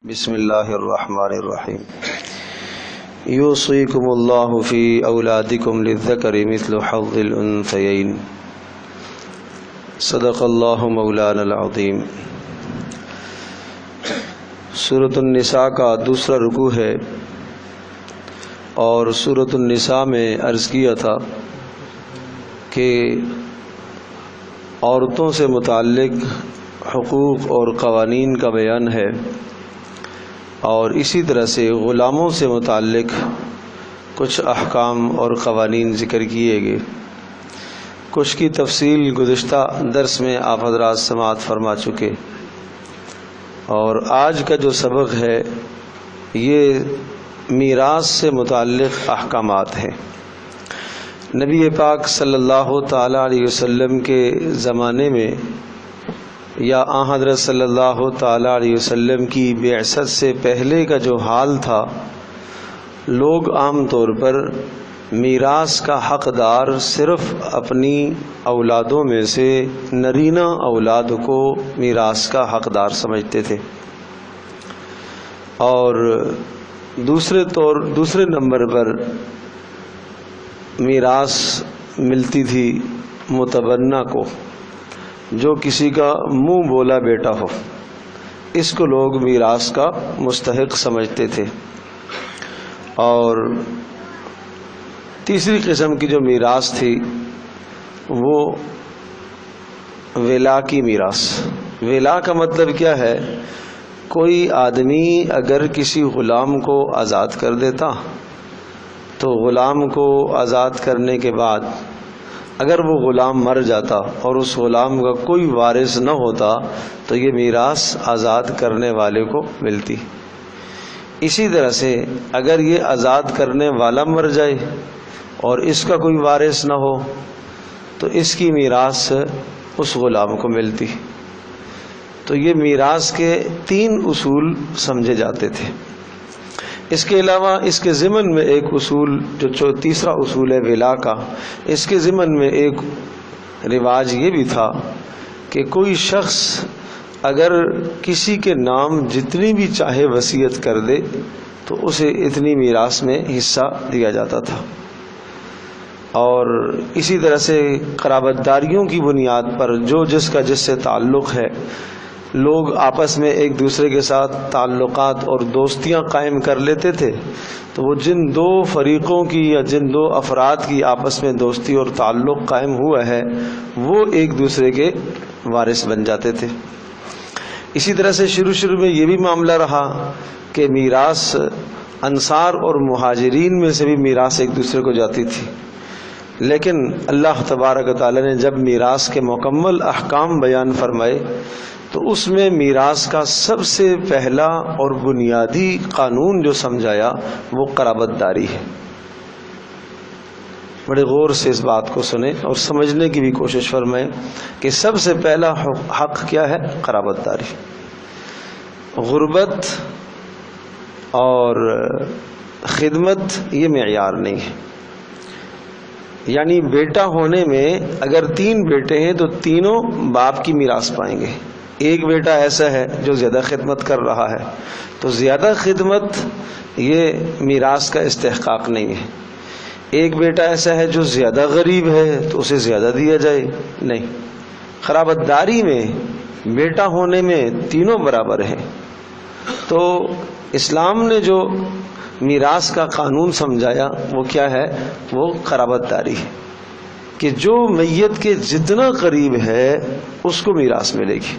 بسم اللہ الرحمن الرحیم یوصیکم اللہ فی اولادکم للذکر مثل حظ الانثیین صدق اللہ مولانا العظیم۔ سورۃ النساء کا دوسرا رکوع ہے، اور سورۃ النساء میں عرض کیا تھا کہ عورتوں سے متعلق حقوق اور قوانین کا بیان ہے، اور اسی طرح سے غلاموں سے متعلق کچھ احکام اور قوانین ذکر کیے گئے۔ کچھ کی تفصیل گزشتہ درس میں آپ حضرات سماعت فرما چکے، اور آج کا جو سبق ہے یہ میراث سے متعلق احکامات ہیں۔ نبی پاک صلی اللہ تعالی علیہ وسلم کے زمانے میں یا آن حضرت صلی اللہ تعالی علیہ وسلم کی بعثت سے پہلے کا جو حال تھا، لوگ عام طور پر میراث کا حقدار صرف اپنی اولادوں میں سے نرینہ اولاد کو میراث کا حقدار سمجھتے تھے، اور دوسرے نمبر پر میراث ملتی تھی متبنہ کو، جو کسی کا منہ بولا بیٹا ہو، اس کو لوگ میراث کا مستحق سمجھتے تھے۔ اور تیسری قسم کی جو میراث تھی وہ ولا کی میراث۔ ولا کا مطلب کیا ہے؟ کوئی آدمی اگر کسی غلام کو آزاد کر دیتا تو غلام کو آزاد کرنے کے بعد اگر وہ غلام مر جاتا اور اس غلام کا کوئی وارث نہ ہوتا تو یہ میراث آزاد کرنے والے کو ملتی۔ اسی طرح سے اگر یہ آزاد کرنے والا مر جائے اور اس کا کوئی وارث نہ ہو تو اس کی میراث اس غلام کو ملتی۔ تو یہ میراث کے 3 اصول سمجھے جاتے تھے۔ اس کے علاوہ اس کے ضمن میں ایک اصول جو تیسرا اصول ہے ولا کا، اس کے ضمن میں ایک رواج یہ بھی تھا کہ کوئی شخص اگر کسی کے نام جتنی بھی چاہے وصیت کر دے تو اسے اتنی میراث میں حصہ دیا جاتا تھا۔ اور اسی طرح سے قرابت داریوں کی بنیاد پر جو جس کا جس سے تعلق ہے، لوگ آپس میں ایک دوسرے کے ساتھ تعلقات اور دوستیاں قائم کر لیتے تھے، تو وہ جن 2 فریقوں کی یا جن 2 افراد کی آپس میں دوستی اور تعلق قائم ہوا ہے وہ ایک دوسرے کے وارث بن جاتے تھے۔ اسی طرح سے شروع میں یہ بھی معاملہ رہا کہ میراث انصار اور مہاجرین میں سے بھی میراث ایک دوسرے کو جاتی تھی، لیکن اللہ تبارک و تعالی نے جب میراث کے مکمل احکام بیان فرمائے تو اس میں میراث کا سب سے پہلا اور بنیادی قانون جو سمجھایا وہ قرابت داری ہے۔ بڑے غور سے اس بات کو سنیں اور سمجھنے کی بھی کوشش فرمائیں کہ سب سے پہلا حق کیا ہے؟ قرابت داری۔ غربت اور خدمت یہ معیار نہیں ہے، یعنی بیٹا ہونے میں اگر 3 بیٹے ہیں تو تینوں باپ کی میراث پائیں گے۔ ایک بیٹا ایسا ہے جو زیادہ خدمت کر رہا ہے تو زیادہ خدمت یہ میراث کا استحقاق نہیں ہے۔ ایک بیٹا ایسا ہے جو زیادہ غریب ہے تو اسے زیادہ دیا جائے، نہیں۔ قرابت داری میں بیٹا ہونے میں تینوں برابر ہیں۔ تو اسلام نے جو میراث کا قانون سمجھایا وہ کیا ہے؟ وہ قرابت داری ہے، کہ جو میت کے جتنا قریب ہے اس کو میراث ملے گی،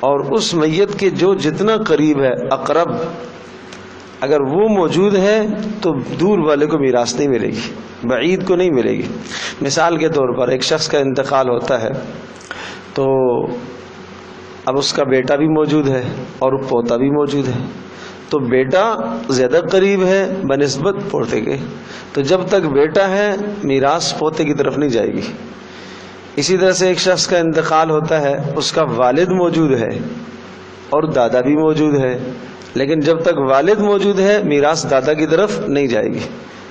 اور اس میت کے جو جتنا قریب ہے اقرب اگر وہ موجود ہے تو دور والے کو میراث نہیں ملے گی، بعید کو نہیں ملے گی۔ مثال کے طور پر ایک شخص کا انتقال ہوتا ہے تو اب اس کا بیٹا بھی موجود ہے اور پوتا بھی موجود ہے، تو بیٹا زیادہ قریب ہے بنسبت پوتے کے، تو جب تک بیٹا ہے میراث پوتے کی طرف نہیں جائے گی۔ اسی طرح سے ایک شخص کا انتقال ہوتا ہے، اس کا والد موجود ہے اور دادا بھی موجود ہے، لیکن جب تک والد موجود ہے میراث دادا کی طرف نہیں جائے گی،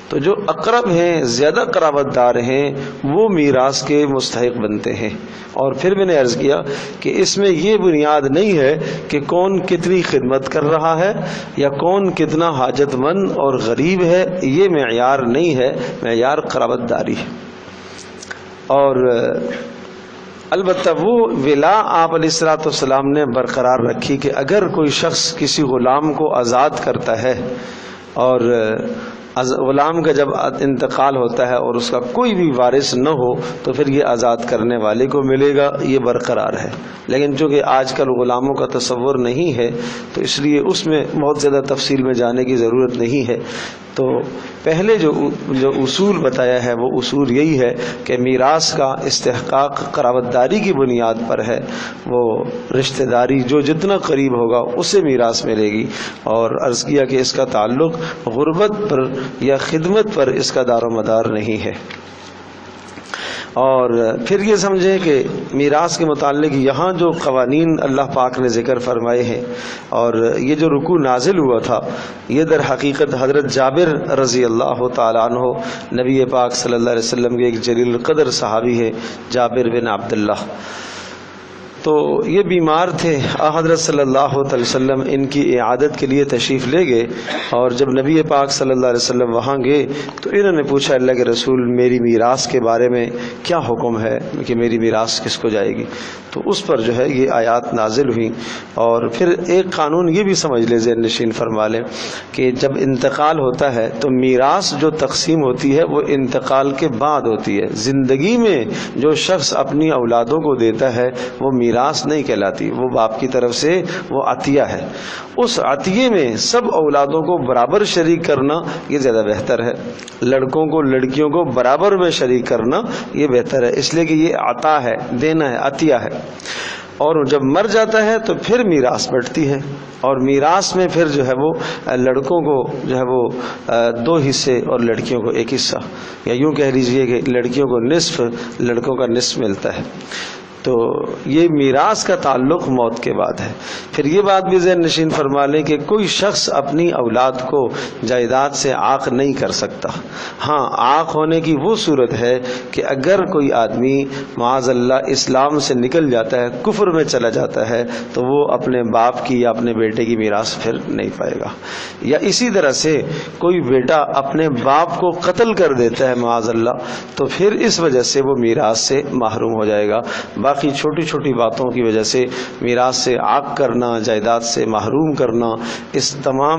تو جو اقرب ہیں، زیادہ قرابت دار ہیں، وہ میراث کے مستحق بنتے ہیں۔ اور پھر میں نے عرض کیا کہ اس میں یہ بنیاد نہیں ہے کہ کون کتنی خدمت کر رہا ہے یا کون کتنا حاجت مند اور غریب ہے، یہ معیار نہیں ہے، معیار قرابت داری ہے۔ اور البتہ وہ ولا آپ علیہ الصلوۃ والسلام نے برقرار رکھی کہ اگر کوئی شخص کسی غلام کو آزاد کرتا ہے اور غلام کا جب انتقال ہوتا ہے اور اس کا کوئی بھی وارث نہ ہو تو پھر یہ آزاد کرنے والے کو ملے گا، یہ برقرار ہے۔ لیکن چونکہ آج کل غلاموں کا تصور نہیں ہے تو اس لیے اس میں بہت زیادہ تفصیل میں جانے کی ضرورت نہیں ہے۔ تو پہلے جو اصول بتایا ہے وہ اصول یہی ہے کہ میراث کا استحقاق قرابت داری کی بنیاد پر ہے، وہ رشتہ داری جو جتنا قریب ہوگا اسے میراث ملے گی، اور عرض کیا کہ اس کا تعلق غربت پر یا خدمت پر اس کا دار و مدار نہیں ہے۔ اور پھر یہ سمجھیں کہ میراث کے متعلق یہاں جو قوانین اللہ پاک نے ذکر فرمائے ہیں، اور یہ جو رکوع نازل ہوا تھا یہ در حقیقت حضرت جابر رضی اللہ تعالیٰ عنہ نبی پاک صلی اللہ علیہ وسلم کے ایک جلیل القدر صحابی ہے، جابر بن عبداللہ۔ تو یہ بیمار تھے، حضرت صلی اللہ علیہ وسلم ان کی عیادت کے لیے تشریف لے گئے، اور جب نبی پاک صلی اللہ علیہ وسلم وہاں گئے تو انہوں نے پوچھا اللہ کے رسول میری میراث کے بارے میں کیا حکم ہے کہ میری میراث کس کو جائے گی؟ تو اس پر جو ہے یہ آیات نازل ہوئیں۔ اور پھر ایک قانون یہ بھی سمجھ لے، ذہن نشین فرما لیں کہ جب انتقال ہوتا ہے تو میراث جو تقسیم ہوتی ہے وہ انتقال کے بعد ہوتی ہے۔ زندگی میں جو شخص اپنی اولادوں کو دیتا ہے وہ میراث نہیں کہلاتی، وہ باپ کی طرف سے وہ عطیہ ہے۔ اس عطیے میں سب اولادوں کو برابر شریک کرنا یہ زیادہ بہتر ہے، لڑکوں کو لڑکیوں کو برابر میں شریک کرنا یہ بہتر ہے، اس لیے کہ یہ عطا ہے، دینا ہے، عطیہ ہے۔ اور جب مر جاتا ہے تو پھر میراث بٹتی ہے، اور میراث میں پھر جو ہے وہ لڑکوں کو جو ہے وہ 2 حصے اور لڑکیوں کو 1 حصہ، یا یوں کہہ لیجئے کہ لڑکیوں کو نصف، لڑکوں کا نصف ملتا ہے۔ تو یہ میراث کا تعلق موت کے بعد ہے۔ پھر یہ بات بھی ذہن نشین فرما لیں کہ کوئی شخص اپنی اولاد کو جائیداد سے عاق نہیں کر سکتا۔ ہاں، عاق ہونے کی وہ صورت ہے کہ اگر کوئی آدمی معاذ اللہ اسلام سے نکل جاتا ہے، کفر میں چلا جاتا ہے، تو وہ اپنے باپ کی یا اپنے بیٹے کی میراث پھر نہیں پائے گا۔ یا اسی طرح سے کوئی بیٹا اپنے باپ کو قتل کر دیتا ہے معاذ اللہ، تو پھر اس وجہ سے وہ میراث سے محروم ہو جائے گا۔ باقی چھوٹی چھوٹی باتوں کی وجہ سے میراث سے عاق کرنا، جائیداد سے محروم کرنا،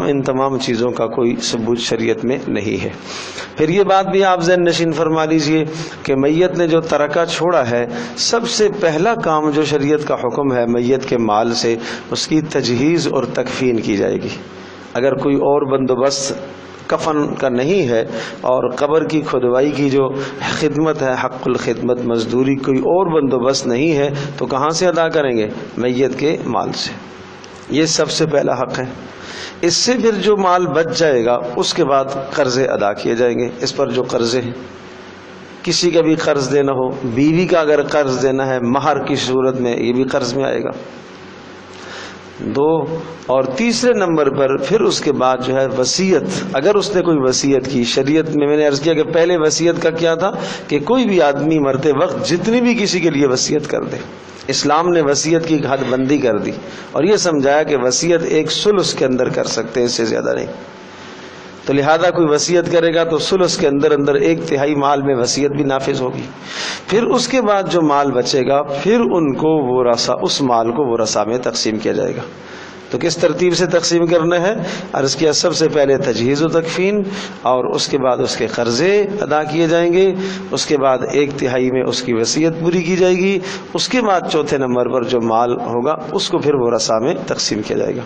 ان تمام چیزوں کا کوئی ثبوت شریعت میں نہیں ہے۔ پھر یہ بات بھی آپ ذہن نشین فرما لیجئے کہ میت نے جو ترکہ چھوڑا ہے، سب سے پہلا کام جو شریعت کا حکم ہے میت کے مال سے، اس کی تجہیز اور تکفین کی جائے گی۔ اگر کوئی اور بندوبست کفن کا نہیں ہے اور قبر کی کھدوائی کی جو خدمت ہے، حق الخدمت، مزدوری، کوئی اور بندوبست نہیں ہے، تو کہاں سے ادا کریں گے؟ میت کے مال سے۔ یہ سب سے پہلا حق ہے۔ اس سے پھر جو مال بچ جائے گا اس کے بعد قرضے ادا کیے جائیں گے۔ اس پر جو قرضے ہیں، کسی کا بھی قرض دینا ہو، بیوی کا اگر قرض دینا ہے مہر کی صورت میں، یہ بھی قرض میں آئے گا۔ 2 اور تیسرے نمبر پر پھر اس کے بعد جو ہے وصیت، اگر اس نے کوئی وصیت کی شریعت میں نے عرض کیا کہ پہلے وصیت کا کیا تھا کہ کوئی بھی آدمی مرتے وقت جتنی بھی کسی کے لیے وصیت کر دے۔ اسلام نے وصیت کی حد بندی کر دی اور یہ سمجھایا کہ وصیت 1/3 کے اندر کر سکتے ہیں، اس سے زیادہ نہیں۔ تو لہذا کوئی وصیت کرے گا تو ثلث کے اندر 1/3 مال میں وصیت بھی نافذ ہوگی۔ پھر اس کے بعد جو مال بچے گا پھر ان کو ورثہ، اس مال کو ورثہ میں تقسیم کیا جائے گا۔ تو کس ترتیب سے تقسیم کرنا ہے؟ عرض کیا سب سے پہلے تجہیز و تکفین، اور اس کے بعد اس کے قرضے ادا کیے جائیں گے، اس کے بعد 1/3 میں اس کی وصیت پوری کی جائے گی، اس کے بعد چوتھے نمبر پر جو مال ہوگا اس کو پھر ورثہ میں تقسیم کیا جائے گا۔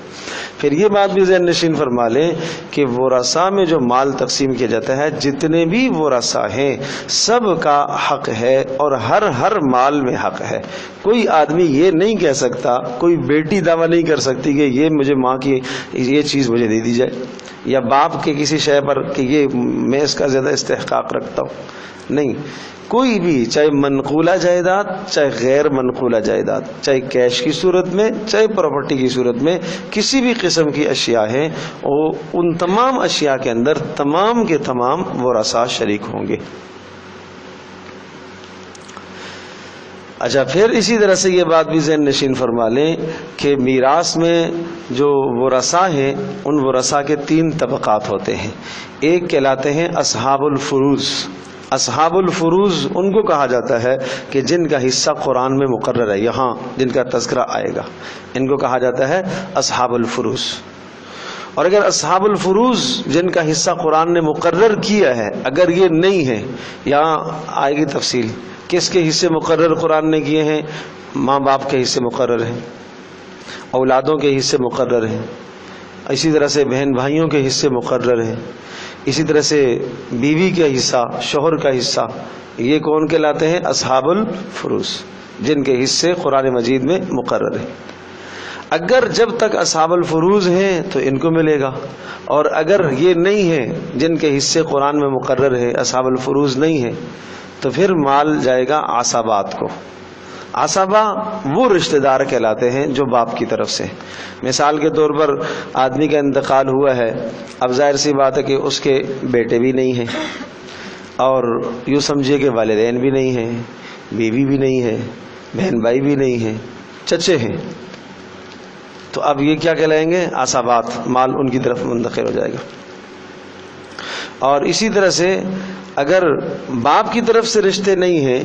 پھر یہ بات بھی ذہن نشین فرما لیں کہ ورثہ میں جو مال تقسیم کیا جاتا ہے، جتنے بھی ورثہ ہیں سب کا حق ہے، اور ہر مال میں حق ہے۔ کوئی آدمی یہ نہیں کہہ سکتا، کوئی بیٹی دعویٰ نہیں کر سکتی کہ یہ مجھے ماں کی یہ چیز مجھے دے دی جائے، یا باپ کے کسی شے پر کہ یہ میں اس کا زیادہ استحقاق رکھتا ہوں، نہیں. کوئی بھی، چاہے منقولہ جائیداد، چاہے غیر منقولہ جائیداد، چاہے کیش کی صورت میں، چاہے پراپرٹی کی صورت میں، کسی بھی قسم کی اشیاء ہیں، ان تمام اشیاء کے اندر تمام کے تمام ورثاء شریک ہوں گے. اچھا، پھر اسی طرح سے یہ بات بھی ذہن نشین فرما لیں کہ میراث میں جو ورثاء ہیں، ان ورثاء کے 3 طبقات ہوتے ہیں. ایک کہلاتے ہیں اصحاب الفروض. اصحاب الفروض ان کو کہا جاتا ہے کہ جن کا حصہ قرآن میں مقرر ہے، یہاں جن کا تذکرہ آئے گا، ان کو کہا جاتا ہے اصحاب الفروض. اور اگر اصحاب الفروض جن کا حصہ قرآن نے مقرر کیا ہے اگر یہ نہیں ہے، یہاں آئے گی تفصیل، کس کے حصے مقرر قرآن نے کیے ہیں؟ ماں باپ کے حصے مقرر ہیں، اولادوں کے حصے مقرر ہیں، اسی طرح سے بہن بھائیوں کے حصے مقرر ہیں، اسی طرح سے بیوی کا حصہ، شوہر کا حصہ. یہ کون کہلاتے ہیں؟ اصحاب الفروض، جن کے حصے قرآن مجید میں مقرر ہیں. اگر جب تک اصحاب الفروض ہیں تو ان کو ملے گا، اور اگر یہ نہیں ہے جن کے حصے قرآن میں مقرر ہے، اصحاب الفروض نہیں ہے، تو پھر مال جائے گا عصبات کو. عصبہ وہ رشتہ دار کہلاتے ہیں جو باپ کی طرف سے. مثال کے طور پر آدمی کا انتقال ہوا ہے، اب ظاہر سی بات ہے کہ اس کے بیٹے بھی نہیں ہیں، اور یوں سمجھیے کہ والدین بھی نہیں ہیں، بیوی بھی نہیں ہے، بہن بھائی بھی نہیں ہیں، چچے ہیں. تو اب یہ کیا کہلائیں گے؟ عصبات. مال ان کی طرف منتقل ہو جائے گا. اور اسی طرح سے اگر باپ کی طرف سے رشتے نہیں ہیں،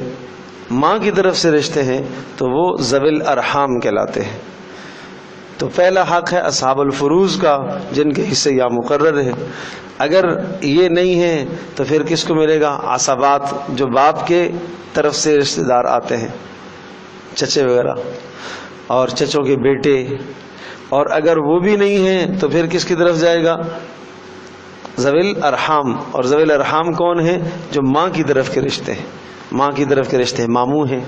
ماں کی طرف سے رشتے ہیں، تو وہ ذوی الارحام کہلاتے ہیں. تو پہلا حق ہے اصحاب الفروض کا، جن کے حصے یا مقرر ہیں. اگر یہ نہیں ہے تو پھر کس کو ملے گا؟ عصبات، جو باپ کے طرف سے رشتے دار آتے ہیں، چچے وغیرہ اور چچوں کے بیٹے. اور اگر وہ بھی نہیں ہیں تو پھر کس کی طرف جائے گا؟ ذوی الارحام. اور ذوی الارحام کون ہیں؟ جو ماں کی طرف کے رشتے ہیں، ماں کی طرف کے رشتے ماموں ہیں.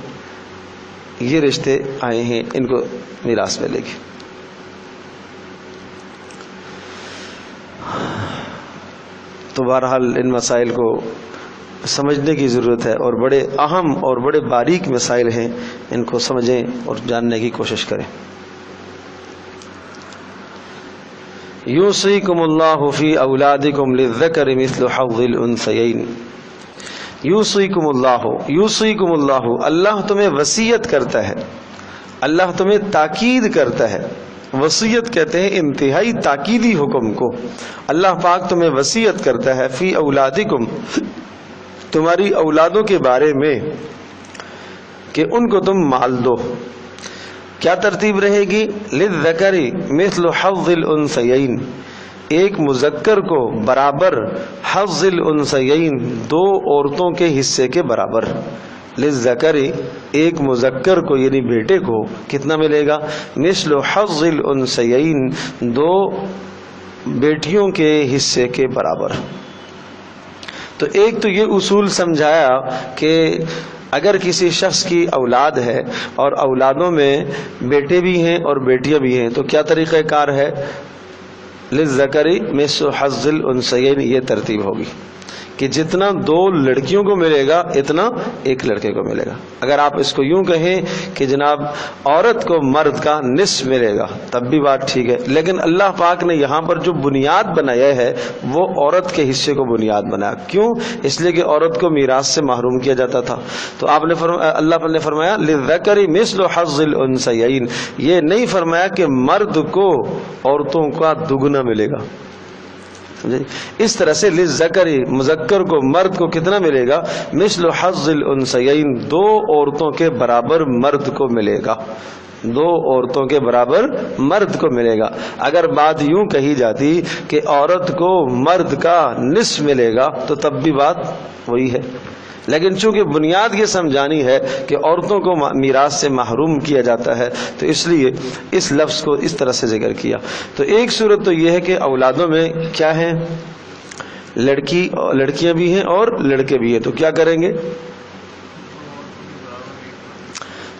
یہ رشتے آئے ہیں، ان کو میراث ملے گی. تو بہرحال ان مسائل کو سمجھنے کی ضرورت ہے، اور بڑے اہم اور بڑے باریک مسائل ہیں، ان کو سمجھیں اور جاننے کی کوشش کریں. یوصیکم اللہ فی اولادکم للذکر مثل حظ الانثیین. یوصیکم اللہ، یوصیکم اللہ، اللہ تمہیں وصیت کرتا ہے، اللہ تمہیں تاکید کرتا ہے. وصیت کہتے ہیں انتہائی تاکیدی حکم کو. اللہ پاک تمہیں وصیت کرتا ہے فی اولادکم، تمہاری اولادوں کے بارے میں، کہ ان کو تم مال دو. کیا ترتیب رہے گی؟ للذکر مثل حظ الانثیین، ایک مذکر کو برابر حظ الانثیین، 2 عورتوں کے حصے کے برابر. للذکر، ایک مذکر کو یعنی بیٹے کو کتنا ملے گا؟ مثل حظ الانثیین، 2 بیٹیوں کے حصے کے برابر. تو ایک تو یہ اصول سمجھایا کہ اگر کسی شخص کی اولاد ہے اور اولادوں میں بیٹے بھی ہیں اور بیٹیاں بھی ہیں تو کیا طریقہ کار ہے؟ للذکر مثل حظ الانثیین، یہ ترتیب ہوگی کہ جتنا 2 لڑکیوں کو ملے گا اتنا 1 لڑکے کو ملے گا. اگر آپ اس کو یوں کہیں کہ جناب عورت کو مرد کا نصف ملے گا تب بھی بات ٹھیک ہے، لیکن اللہ پاک نے یہاں پر جو بنیاد بنایا ہے وہ عورت کے حصے کو بنیاد بنایا. کیوں؟ اس لیے کہ عورت کو میراث سے محروم کیا جاتا تھا. تو آپ نے اللہ نے فرمایا للذکر مثل حظ الانثیین، یہ نہیں فرمایا کہ مرد کو عورتوں کا دگنا ملے گا. اس طرح سے للذکر، مذکر کو، مرد کو کتنا ملے گا؟ مثل حظ الانثیین، 2 عورتوں کے برابر مرد کو ملے گا. 2 عورتوں کے برابر مرد کو ملے گا. اگر بات یوں کہی جاتی کہ عورت کو مرد کا نصف ملے گا تو تب بھی بات وہی ہے، لیکن چونکہ بنیاد یہ سمجھانی ہے کہ عورتوں کو میراث سے محروم کیا جاتا ہے تو اس لیے اس لفظ کو اس طرح سے ذکر کیا. تو ایک صورت تو یہ ہے کہ اولادوں میں کیا ہیں؟ لڑکیاں بھی ہیں اور لڑکے بھی ہیں. تو کیا کریں گے؟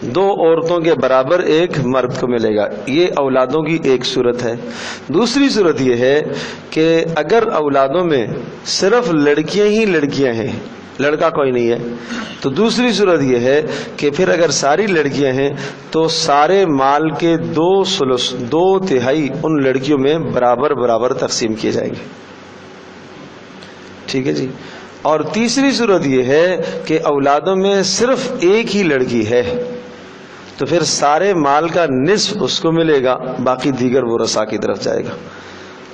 دو عورتوں کے برابر ایک مرد کو ملے گا. یہ اولادوں کی ایک صورت ہے. دوسری صورت یہ ہے کہ اگر اولادوں میں صرف لڑکیاں ہی لڑکیاں ہیں, لڑکا کوئی نہیں ہے, تو دوسری صورت یہ ہے کہ پھر اگر ساری لڑکیاں ہیں تو سارے مال کے 2/3 ان لڑکیوں میں برابر برابر تقسیم کیے جائیں گے. ٹھیک ہے جی. اور تیسری صورت یہ ہے کہ اولادوں میں صرف ایک ہی لڑکی ہے تو پھر سارے مال کا نصف اس کو ملے گا, باقی دیگر ورثاء کی طرف جائے گا.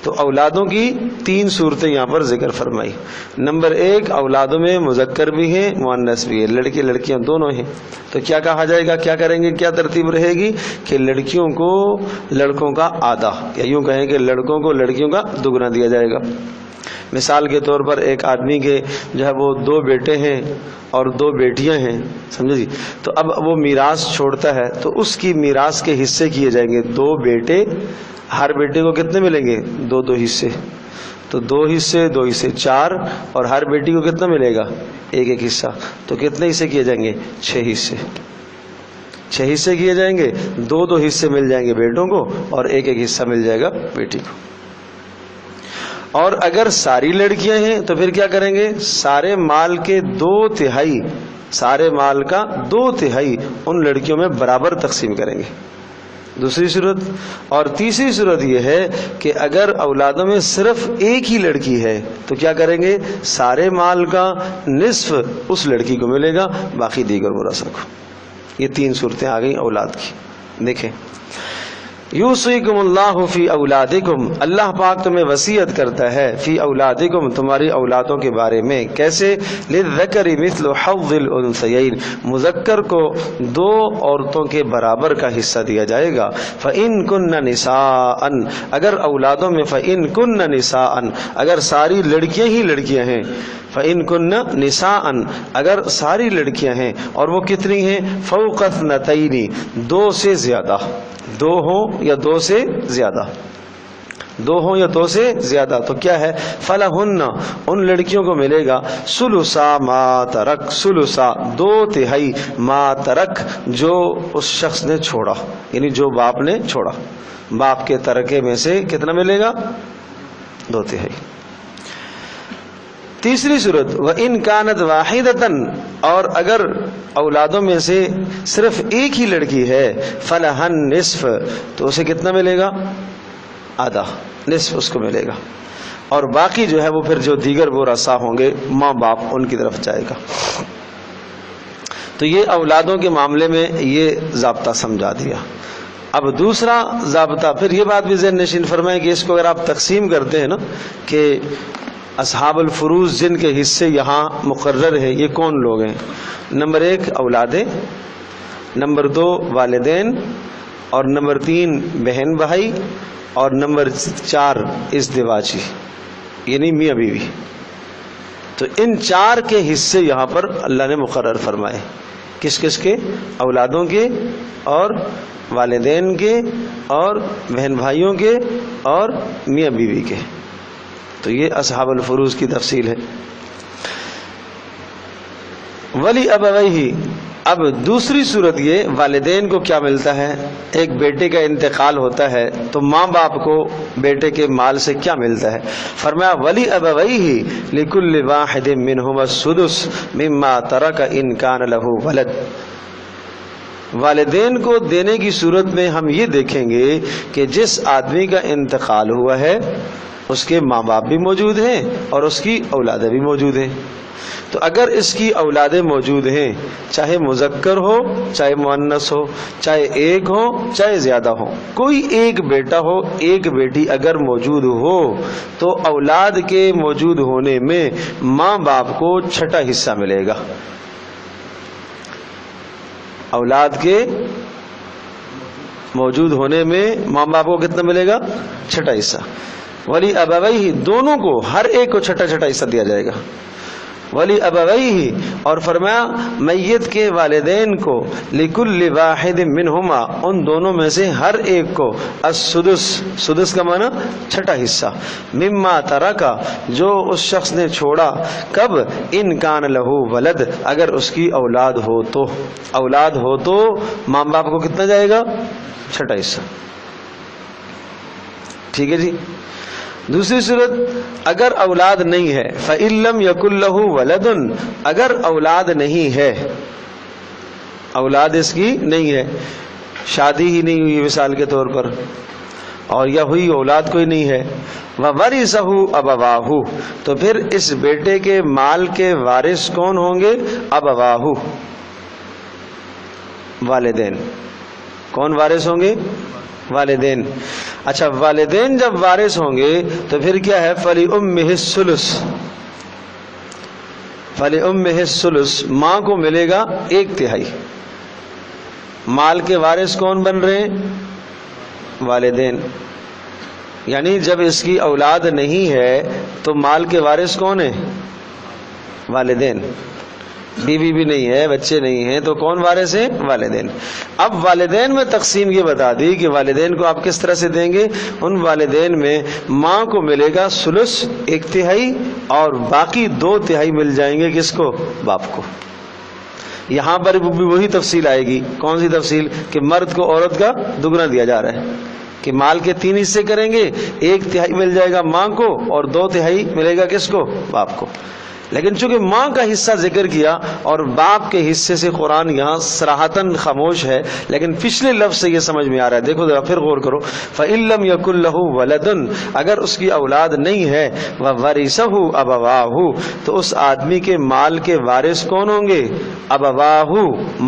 تو اولادوں کی 3 صورتیں یہاں پر ذکر فرمائی. نمبر 1, اولادوں میں مذکر بھی ہیں مؤنث بھی ہے, لڑکے لڑکیاں دونوں ہیں. تو کیا کہا جائے گا, کیا کریں گے, کیا ترتیب رہے گی کہ لڑکیوں کو لڑکوں کا آدھا, یا یوں کہیں کہ لڑکوں کو لڑکیوں کا دگنا دیا جائے گا. مثال کے طور پر ایک آدمی کے جو ہے وہ 2 بیٹے ہیں اور 2 بیٹیاں ہیں, سمجھے جی. تو اب وہ میراث چھوڑتا ہے تو اس کی میراث کے حصے کیے جائیں گے. 2 بیٹے, ہر بیٹے کو کتنے ملیں گے, 2 حصے. تو 2 حصے 2 حصے 4, اور ہر بیٹی کو کتنا ملے گا, 1 حصہ. تو کتنے حصے کیے جائیں گے, 6 حصے. 6 حصے کیے جائیں گے, 2 حصے مل جائیں گے بیٹوں کو اور 1 حصہ مل جائے گا بیٹی کو. اور اگر ساری لڑکیاں ہیں تو پھر کیا کریں گے, سارے مال کے 2/3, سارے مال کا 2/3 ان لڑکیوں میں برابر تقسیم کریں گے. دوسری صورت. اور تیسری صورت یہ ہے کہ اگر اولادوں میں صرف ایک ہی لڑکی ہے تو کیا کریں گے, سارے مال کا نصف اس لڑکی کو ملے گا, باقی دیگر ورثاء کو. یہ 3 صورتیں آ گئیں اولاد کی. دیکھیں, یوصیکم اللہ فی اولادکم, اللہ پاک تمہیں وصیت کرتا ہے فی اولادکم, تمہاری اولادوں کے بارے میں. کیسے, للذکر مثل حظ الانثیین, مذکر کو 2 عورتوں کے برابر کا حصہ دیا جائے گا. فإن کن نساء, اگر اولادوں میں فإن کن نساء, اگر ساری لڑکیاں ہی لڑکیاں ہیں. فإن کن نساء, اگر ساری لڑکیاں ہیں اور وہ کتنی ہیں, فوق اثنتین, 2 سے زیادہ, 2 ہوں یا 2 سے زیادہ, 2 ہوں یا 2 سے زیادہ, تو کیا ہے, فلہن, ان لڑکیوں کو ملے گا ثلثا ما ترک, ثلثا 2/3 ما ترک, جو اس شخص نے چھوڑا, یعنی جو باپ نے چھوڑا. باپ کے ترکے میں سے کتنا ملے گا, 2/3. تیسری صورت, وَإِن كَانَتْ وَاحِدَةً, اور اگر اولادوں میں سے صرف ایک ہی لڑکی ہے, فَلَهَا النِّصْفُ, تو اسے کتنا ملے گا, آدھا, نصف اس کو ملے گا. اور باقی جو ہے وہ پھر جو دیگر ورثاء ہوں گے ماں باپ, ان کی طرف جائے گا. تو یہ اولادوں کے معاملے میں یہ ضابطہ سمجھا دیا. اب دوسرا ضابطہ, پھر یہ بات بھی ذہن نشین فرمائیں کہ اس کو اگر آپ تقسیم کرتے ہیں نا کہ اصحاب الفروض جن کے حصے یہاں مقرر ہیں یہ کون لوگ ہیں. نمبر 1 اولادیں, نمبر 2 والدین, اور نمبر 3 بہن بھائی, اور نمبر 4 ازدواجی یعنی میاں بیوی. تو ان 4 کے حصے یہاں پر اللہ نے مقرر فرمائے. کس کس کے, اولادوں کے اور والدین کے اور بہن بھائیوں کے اور میاں بیوی کے. تو یہ اصحاب الفروض کی تفصیل ہے. ولی ابویہ, اب دوسری صورت یہ, والدین کو کیا ملتا ہے, ایک بیٹے کا انتقال ہوتا ہے تو ماں باپ کو بیٹے کے مال سے کیا ملتا ہے. فرمایا ولی ابویہ لکل واحد منہما السدس مما ترک ان کان لہ ولد. والدین کو دینے کی صورت میں ہم یہ دیکھیں گے کہ جس آدمی کا انتقال ہوا ہے اس کے ماں باپ بھی موجود ہیں اور اس کی اولادیں بھی موجود ہیں. تو اگر اس کی اولادیں موجود ہیں, چاہے مذکر ہو چاہے مؤنث ہو, چاہے ایک ہو چاہے زیادہ ہو, کوئی ایک بیٹا ہو ایک بیٹی اگر موجود ہو, تو اولاد کے موجود ہونے میں ماں باپ کو 6واں حصہ ملے گا. اولاد کے موجود ہونے میں ماں باپ کو کتنا ملے گا, 6واں حصہ. ولی ابویہ, دونوں کو ہر ایک کو 6واں حصہ دیا جائے گا. ولی ابویہ، اور فرمایا میت کے والدین کو، لکل واحد منہما، ان دونوں میں سے ہر ایک کو، السدس، سدس کا معنی چھٹا حصہ، مما ترکا، جو اس شخص نے چھوڑا، کب، ان کان لہو ولد، اگر اس کی اولاد ہو تو، اولاد ہو تو ماں باپ کو کتنا جائے گا؟ چھٹا حصہ، ٹھیک ہے جی۔ دوسری صورت، اگر اولاد نہیں ہے، فَإِن لَّمْ يَكُن لَّهُ وَلَدٌ، اگر اولاد نہیں ہے، اولاد اس کی نہیں ہے، شادی ہی نہیں ہوئی مثال کے طور پر، اور یا ہوئی اولاد کوئی نہیں ہے، وَوَرِثَهُ أَبَوَاهُ، تو پھر اس بیٹے کے مال کے وارث کون ہوں گے؟ أَبَوَاهُ، والدین۔ کون وارث ہوں گے؟ والدین۔ اچھا، والدین جب وارث ہوں گے تو پھر کیا ہے؟ فَلِأُمِّهِ الثُّلُث، فَلِأُمِّهِ الثُّلُث، ماں کو ملے گا 1/3۔ مال کے وارث کون بن رہے ہیں؟ والدین۔ یعنی جب اس کی اولاد نہیں ہے تو مال کے وارث کون ہیں؟ والدین۔ بیوی بھی نہیں ہے، بچے نہیں ہیں، تو کون وارث ہیں؟ والدین۔ اب والدین میں تقسیم یہ بتا دی کہ والدین کو آپ کس طرح سے دیں گے۔ ان والدین میں ماں کو ملے گا ثلث 1/3، اور باقی 2/3 مل جائیں گے کس کو؟ باپ کو۔ یہاں پر بھی وہی تفصیل آئے گی۔ کون سی تفصیل؟ کہ مرد کو عورت کا دگنا دیا جا رہا ہے، کہ مال کے 3 حصے کریں گے، 1/3 مل جائے گا ماں کو اور 2/3 ملے گا کس کو؟ باپ کو۔ لیکن چونکہ ماں کا حصہ ذکر کیا اور باپ کے حصے سے قرآن یہاں صراحتاً خاموش ہے، لیکن پچھلے لفظ سے یہ سمجھ میں آ رہا ہے۔ دیکھو ذرا پھر غور کرو، فَإِن لَّمْ يَكُن لَّهُ وَلَدٌ، اگر اس کی اولاد نہیں ہے، وَوَرِثَهُ أَبَوَاهُ، تو اس آدمی کے مال کے وارث کون ہوں گے؟ أَبَوَاهُ،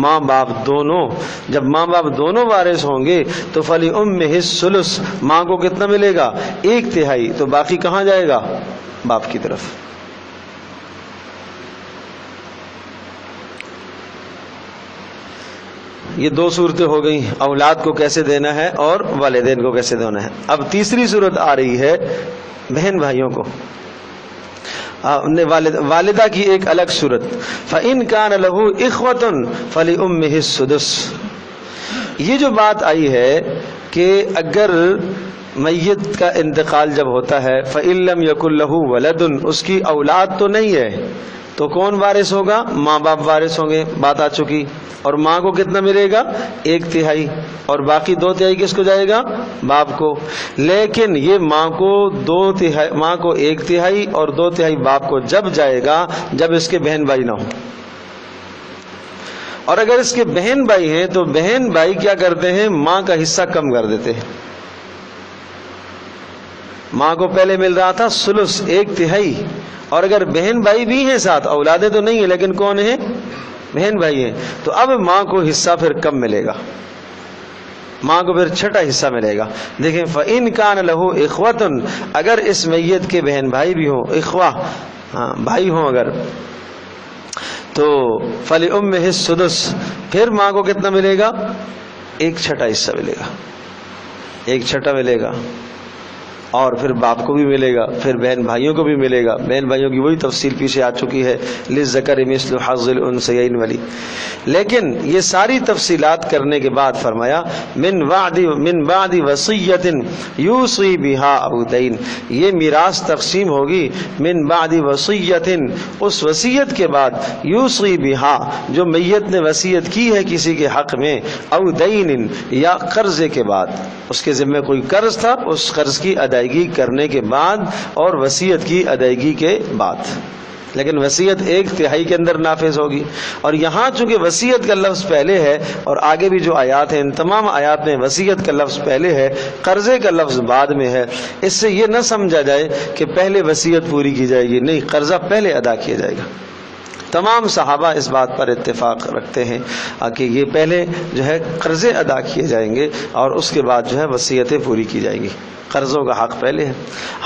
ماں باپ دونوں۔ جب ماں باپ دونوں وارث ہوں گے تو فَلِأُمِّهِ الثُّلُث، ماں کو کتنا ملے گا؟ 1/3، تو باقی کہاں جائے گا؟ باپ کی طرف۔ یہ 2 صورتیں ہو گئی، اولاد کو کیسے دینا ہے اور والدین کو کیسے دینا ہے۔ اب تیسری صورت آ رہی ہے بہن بھائیوں کو، والدہ کی ایک الگ صورت، فَإِن كَانَ لَهُ إِخْوَةٌ فَلِأُمِّهِ السُّدُسُ۔ یہ جو بات آئی ہے کہ اگر میت کا انتقال جب ہوتا ہے، فَإِن لَّمْ يَكُن لَّهُ وَلَدٌ، اس کی اولاد تو نہیں ہے، تو کون وارث ہوگا؟ ماں باپ وارث ہوں گے، بات آ چکی۔ اور ماں کو کتنا ملے گا؟ 1/3، اور باقی 2/3 کس کو جائے گا؟ باپ کو۔ لیکن یہ ماں کو 1/3 اور 2/3 باپ کو جب جائے گا جب اس کے بہن بھائی نہ ہوں۔ اور اگر اس کے بہن بھائی ہیں تو بہن بھائی کیا کرتے ہیں؟ ماں کا حصہ کم کر دیتے ہیں۔ ماں کو پہلے مل رہا تھا ثلث 1/3، اور اگر بہن بھائی بھی ہیں ساتھ، اولادیں تو نہیں ہیں لیکن کون ہیں؟ بہن بھائی ہیں، تو اب ماں کو حصہ پھر کم ملے گا، ماں کو پھر چھٹا حصہ ملے گا۔ دیکھیں، فَإِن كَانَ لَهُ إِخْوَةٌ، اگر اس میت کے بہن بھائی بھی ہوں، اخوہ بھائی ہوں اگر، تو فَلِأُمِّهِ السُّدُسُ، پھر ماں کو کتنا ملے گا؟ 1/6 حصہ ملے گا، 1/6 ملے گا، اور پھر باپ کو بھی ملے گا، پھر بہن بھائیوں کو بھی ملے گا۔ بہن بھائیوں کی وہی تفصیل پیچھے آ چکی ہے، للذکر مثل حظ الانثیین والی۔ لیکن یہ ساری تفصیلات کرنے کے بعد فرمایا من بعد وصیۃ یوصی بها او دین، یہ میراث تقسیم ہوگی من بعد وصیۃ، اس وصیت کے بعد، یوصی بها، جو میت نے وصیت کی ہے کسی کے حق میں، او دین، یا قرضے کے بعد، اس کے ذمہ کوئی قرض تھا، اس قرض کی ادائیگی کرنے کے بعد اور وصیت کی ادائیگی کے بعد۔ لیکن وصیت 1/3 کے اندر نافذ ہوگی۔ اور یہاں چونکہ وصیت کا لفظ پہلے ہے اور آگے بھی جو آیات ہیں ان تمام آیات میں وصیت کا لفظ پہلے ہے، قرضے کا لفظ بعد میں ہے، اس سے یہ نہ سمجھا جائے کہ پہلے وصیت پوری کی جائے گی، نہیں، قرضہ پہلے ادا کیا جائے گا۔ تمام صحابہ اس بات پر اتفاق رکھتے ہیں کہ یہ پہلے جو ہے قرضے ادا کیے جائیں گے اور اس کے بعد جو ہے وصیتیں پوری کی جائیں گی۔ قرضوں کا حق پہلے ہے۔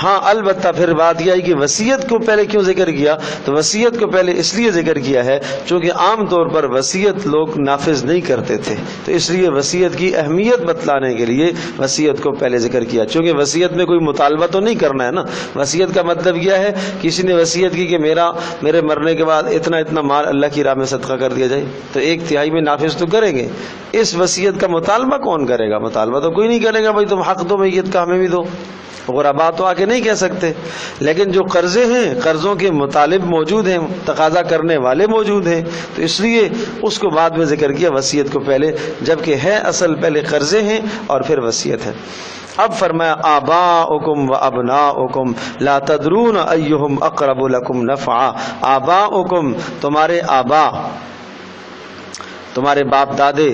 ہاں البتہ پھر بات یہ ہے کہ وصیت کو پہلے کیوں ذکر کیا؟ تو وصیت کو پہلے اس لیے ذکر کیا ہے چونکہ عام طور پر وصیت لوگ نافذ نہیں کرتے تھے، تو اس لیے وصیت کی اہمیت بتلانے کے لیے وصیت کو پہلے ذکر کیا، چونکہ وصیت میں کوئی مطالبہ تو نہیں کرنا ہے نا۔ وصیت کا مطلب کیا ہے؟ کسی نے وصیت کی کہ میرے مرنے کے بعد اتنا مال اللہ کی راہ میں صدقہ کر دیا جائے، تو 1/3 میں نافذ تو کریں گے۔ اس وصیت کا مطالبہ کون کرے گا؟ مطالبہ تو کوئی نہیں کرے گا، بھائی تم حق دو میت کا ہمیں بھی دو۔ غربا تو آ کے نہیں کہہ سکتے، لیکن جو قرضے ہیں قرضوں کے مطالب موجود ہیں، تقاضا کرنے والے موجود ہیں، تو اس لیے اس کو بعد میں ذکر کیا، وصیت کو پہلے، جبکہ ہے اصل پہلے قرضے ہیں اور پھر وصیت ہے۔ اب فرمایا آباؤکم و ابناؤکم لا تدرون ایہم اقرب لکم نفعا۔ آباؤکم تمہارے آبا، تمہارے باپ دادے،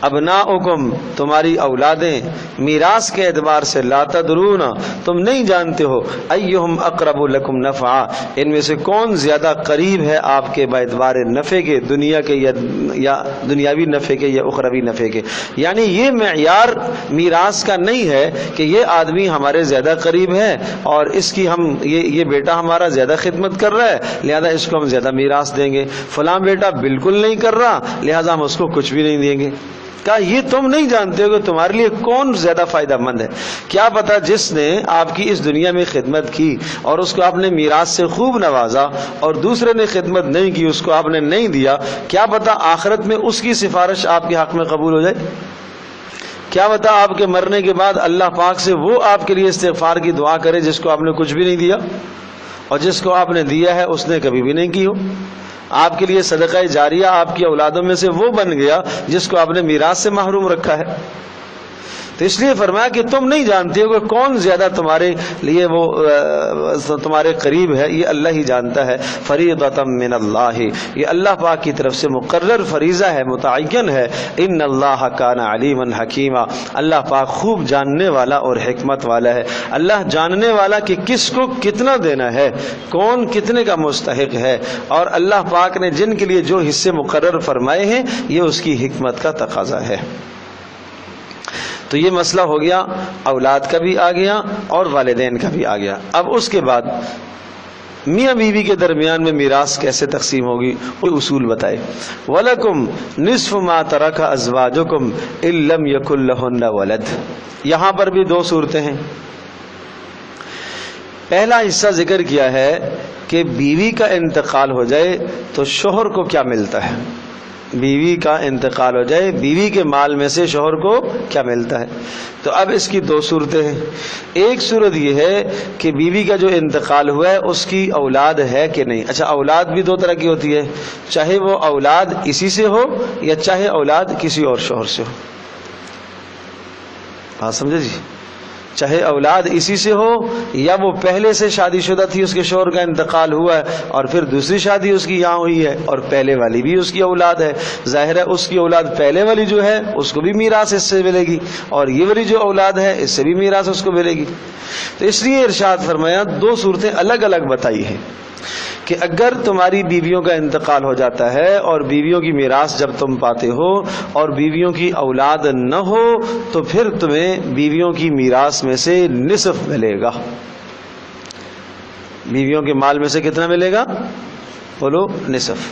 ابناؤکم تمہاری اولادیں، میراث کے اعتبار سے لا تدرون تم نہیں جانتے ہو، ایہم اقرب لکم نفعا ان میں سے کون زیادہ قریب ہے آپ کے باعتبار نفع کے، دنیا کے یا دنیاوی نفع کے یا اخروی نفع کے۔ یعنی یہ معیار میراث کا نہیں ہے کہ یہ آدمی ہمارے زیادہ قریب ہے اور اس کی یہ بیٹا ہمارا زیادہ خدمت کر رہا ہے لہذا اس کو ہم زیادہ میراث دیں گے، فلاں بیٹا بالکل نہیں کر رہا لہذا ہم اس کو کچھ بھی نہیں دیں گے۔ کہا یہ تم نہیں جانتے ہو کہ تمہارے لیے کون زیادہ فائدہ مند ہے۔ کیا پتا جس نے آپ کی اس دنیا میں خدمت کی اور اس کو آپ نے میراث سے خوب نوازا اور دوسرے نے خدمت نہیں کی، اس کو آپ نے نہیں دیا، کیا پتا آخرت میں اس کی سفارش آپ کے حق میں قبول ہو جائے؟ کیا پتا آپ کے مرنے کے بعد اللہ پاک سے وہ آپ کے لیے استغفار کی دعا کرے جس کو آپ نے کچھ بھی نہیں دیا، اور جس کو آپ نے دیا ہے اس نے کبھی بھی نہیں کی ہو۔ آپ کے لیے صدقہ جاریہ آپ کی اولادوں میں سے وہ بن گیا جس کو آپ نے میراث سے محروم رکھا ہے۔ تو اس لیے فرمایا کہ تم نہیں جانتے ہو کہ کون زیادہ تمہارے لیے وہ تمہارے قریب ہے، یہ اللہ ہی جانتا ہے۔ فریضۃ من اللہ، یہ اللہ پاک کی طرف سے مقرر فریضہ ہے، متعین ہے۔ ان اللہ کان علیما حکیما، اللہ پاک خوب جاننے والا اور حکمت والا ہے۔ اللہ جاننے والا کہ کس کو کتنا دینا ہے، کون کتنے کا مستحق ہے، اور اللہ پاک نے جن کے لیے جو حصے مقرر فرمائے ہیں یہ اس کی حکمت کا تقاضا ہے۔ تو یہ مسئلہ ہو گیا، اولاد کا بھی آ گیا اور والدین کا بھی آ گیا۔ اب اس کے بعد میاں بیوی کے درمیان میں میراث کیسے تقسیم ہوگی وہ اصول بتائے۔ وَلَكُمْ نِصْفُ مَا تَرَكَ أَزْوَاجُكُمْ إِن لَّمْ يَكُن لَّهُنَّ وَلَدٌ۔ یہاں پر بھی دو صورتیں ہیں۔ پہلا حصہ ذکر کیا ہے کہ بیوی کا انتقال ہو جائے تو شوہر کو کیا ملتا ہے، بیوی کا انتقال ہو جائے بیوی کے مال میں سے شوہر کو کیا ملتا ہے۔ تو اب اس کی دو صورتیں ہیں۔ ایک صورت یہ ہے کہ بیوی کا جو انتقال ہوا ہے اس کی اولاد ہے کہ نہیں۔ اچھا، اولاد بھی دو طرح کی ہوتی ہے، چاہے وہ اولاد اسی سے ہو یا چاہے اولاد کسی اور شوہر سے ہو۔ بات سمجھے جی؟ چاہے اولاد اسی سے ہو یا وہ پہلے سے شادی شدہ تھی، اس کے شوہر کا انتقال ہوا ہے اور پھر دوسری شادی اس کی یہاں ہوئی ہے اور پہلے والی بھی اس کی اولاد ہے، ظاہر ہے اس کی اولاد پہلے والی جو ہے اس کو بھی میراث اس سے ملے گی اور یہ والی جو اولاد ہے اس سے بھی میراث اس کو ملے گی۔ تو اس لیے ارشاد فرمایا دو صورتیں الگ الگ بتائی ہیں کہ اگر تمہاری بیویوں کا انتقال ہو جاتا ہے اور بیویوں کی میراث جب تم پاتے ہو اور بیویوں کی اولاد نہ ہو تو پھر تمہیں بیویوں کی میراث میں سے نصف ملے گا۔ بیویوں کے مال میں سے کتنا ملے گا؟ بولو، نصف۔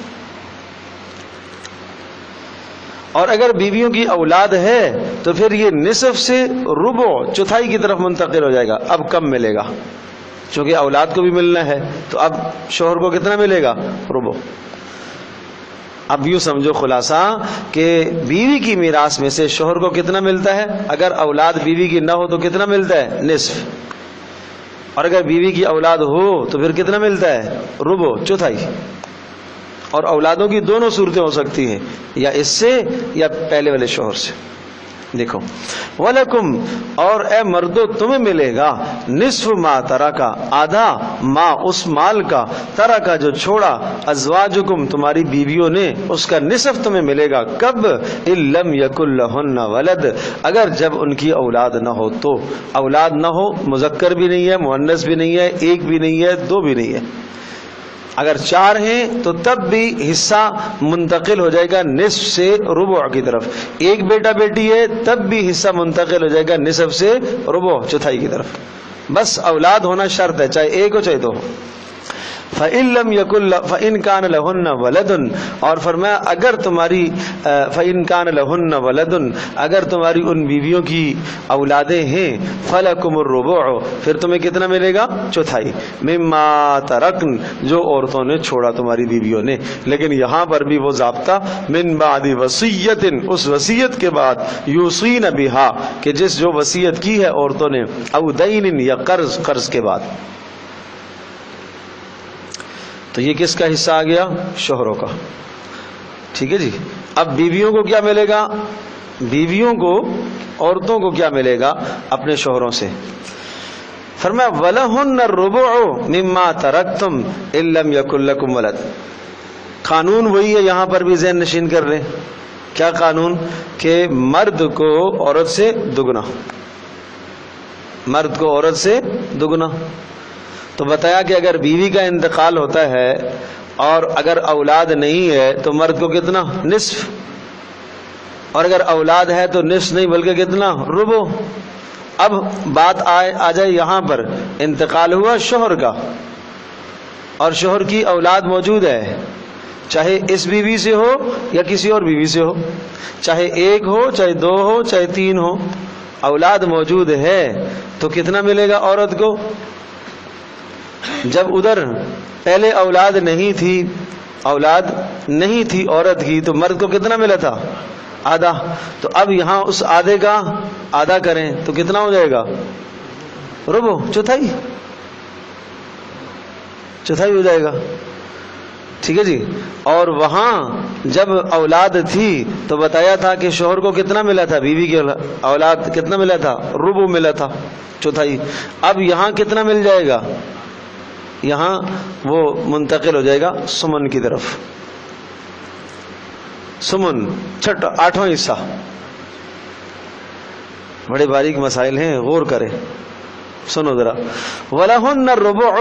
اور اگر بیویوں کی اولاد ہے تو پھر یہ نصف سے ربع، چوتھائی کی طرف منتقل ہو جائے گا، اب کم ملے گا چونکہ اولاد کو بھی ملنا ہے، تو اب شوہر کو کتنا ملے گا؟ ربع۔ اب یوں سمجھو خلاصہ کہ بیوی کی میراث میں سے شوہر کو کتنا ملتا ہے، اگر اولاد بیوی کی نہ ہو تو کتنا ملتا ہے؟ نصف۔ اور اگر بیوی کی اولاد ہو تو پھر کتنا ملتا ہے؟ ربع، چوتھائی۔ اور اولادوں کی دونوں صورتیں ہو سکتی ہیں، یا اس سے یا پہلے والے شوہر سے۔ دیکھو، وَلَكُمْ، اور اے مردو تمہیں ملے گا، نصف ما ترکا، آدھا ما اس مال کا، ترکا جو چھوڑا، ازواجکم تمہاری بیویوں نے، اس کا نصف تمہیں ملے گا۔ کب؟ إِن لَّمْ يَكُن لَّهُنَّ وَلَدٌ، اگر جب ان کی اولاد نہ ہو تو۔ اولاد نہ ہو، مذکر بھی نہیں ہے، مؤنث بھی نہیں ہے، ایک بھی نہیں ہے، دو بھی نہیں ہے، اگر 4 ہیں تو تب بھی حصہ منتقل ہو جائے گا نصف سے ربع کی طرف. ایک بیٹا بیٹی ہے تب بھی حصہ منتقل ہو جائے گا نصف سے ربع چوتھائی کی طرف. بس اولاد ہونا شرط ہے، چاہے ایک ہو چاہے دو. فَإِن لَمْ يَكُنْ فَإِن كَانَ لَهُنَّ وَلَدٌ، اور فرمایا اگر تمہاری فَإِن كَانَ لَهُنَّ وَلَدٌ، اگر تمہاری ان بیویوں کی اولادیں ہیں، فَلَكُمُ الرُّبُعُ، پھر تمہیں کتنا ملے گا؟ چوتھائی. مِمَّا تَرَكْنَ، جو عورتوں نے چھوڑا تمہاری بیویوں نے. لیکن یہاں پر بھی وہ ضابطہ مِن بَعْدِ وَصِيَّةٍ، اس وصیت کے بعد، یوصین بِہَا، کہ جس جو وصیت کی ہے عورتوں نے، او دین، یا قرض کے بعد. تو یہ کس کا حصہ آ گیا؟ شوہروں کا. ٹھیک ہے جی. اب بیویوں کو کیا ملے گا؟ بیویوں کو، عورتوں کو کیا ملے گا اپنے شوہروں سے؟ فرمایا وَلَهُنَّ الرُّبُعُ مِمَّا تَرَكْتُمْ إِن لَّمْ يَكُن لَّكُمْ وَلَدٌ. قانون وہی ہے، یہاں پر بھی ذہن نشین کر لیں. کیا قانون؟ کہ مرد کو عورت سے دگنا، مرد کو عورت سے دگنا. تو بتایا کہ اگر بیوی کا انتقال ہوتا ہے اور اگر اولاد نہیں ہے تو مرد کو کتنا؟ نصف. اور اگر اولاد ہے تو نصف نہیں بلکہ کتنا؟ ربع. اب بات آ جائے یہاں پر، انتقال ہوا شوہر کا اور شوہر کی اولاد موجود ہے، چاہے اس بیوی سے ہو یا کسی اور بیوی سے ہو، چاہے ایک ہو چاہے 2 ہو چاہے 3 ہو، اولاد موجود ہے تو کتنا ملے گا عورت کو؟ جب ادھر پہلے اولاد نہیں تھی عورت کی تو مرد کو کتنا ملا تھا؟ آدھا. تو اب یہاں اس آدھے کا آدھا کریں تو کتنا ہو جائے گا؟ ربع، چوتھائی ہو جائے گا. ٹھیک ہے جی. اور وہاں جب اولاد تھی تو بتایا تھا کہ شوہر کو کتنا ملا تھا؟ بیوی کی اولاد کتنا ملا تھا؟ ربع ملا تھا، چوتھائی. اب یہاں کتنا مل جائے گا؟ یہاں وہ منتقل ہو جائے گا سمن کی طرف. سمن 8واں حصہ. بڑے باریک مسائل ہیں، غور کریں، سنو ذرا. وَلَهُنَّ الرُّبُعُ،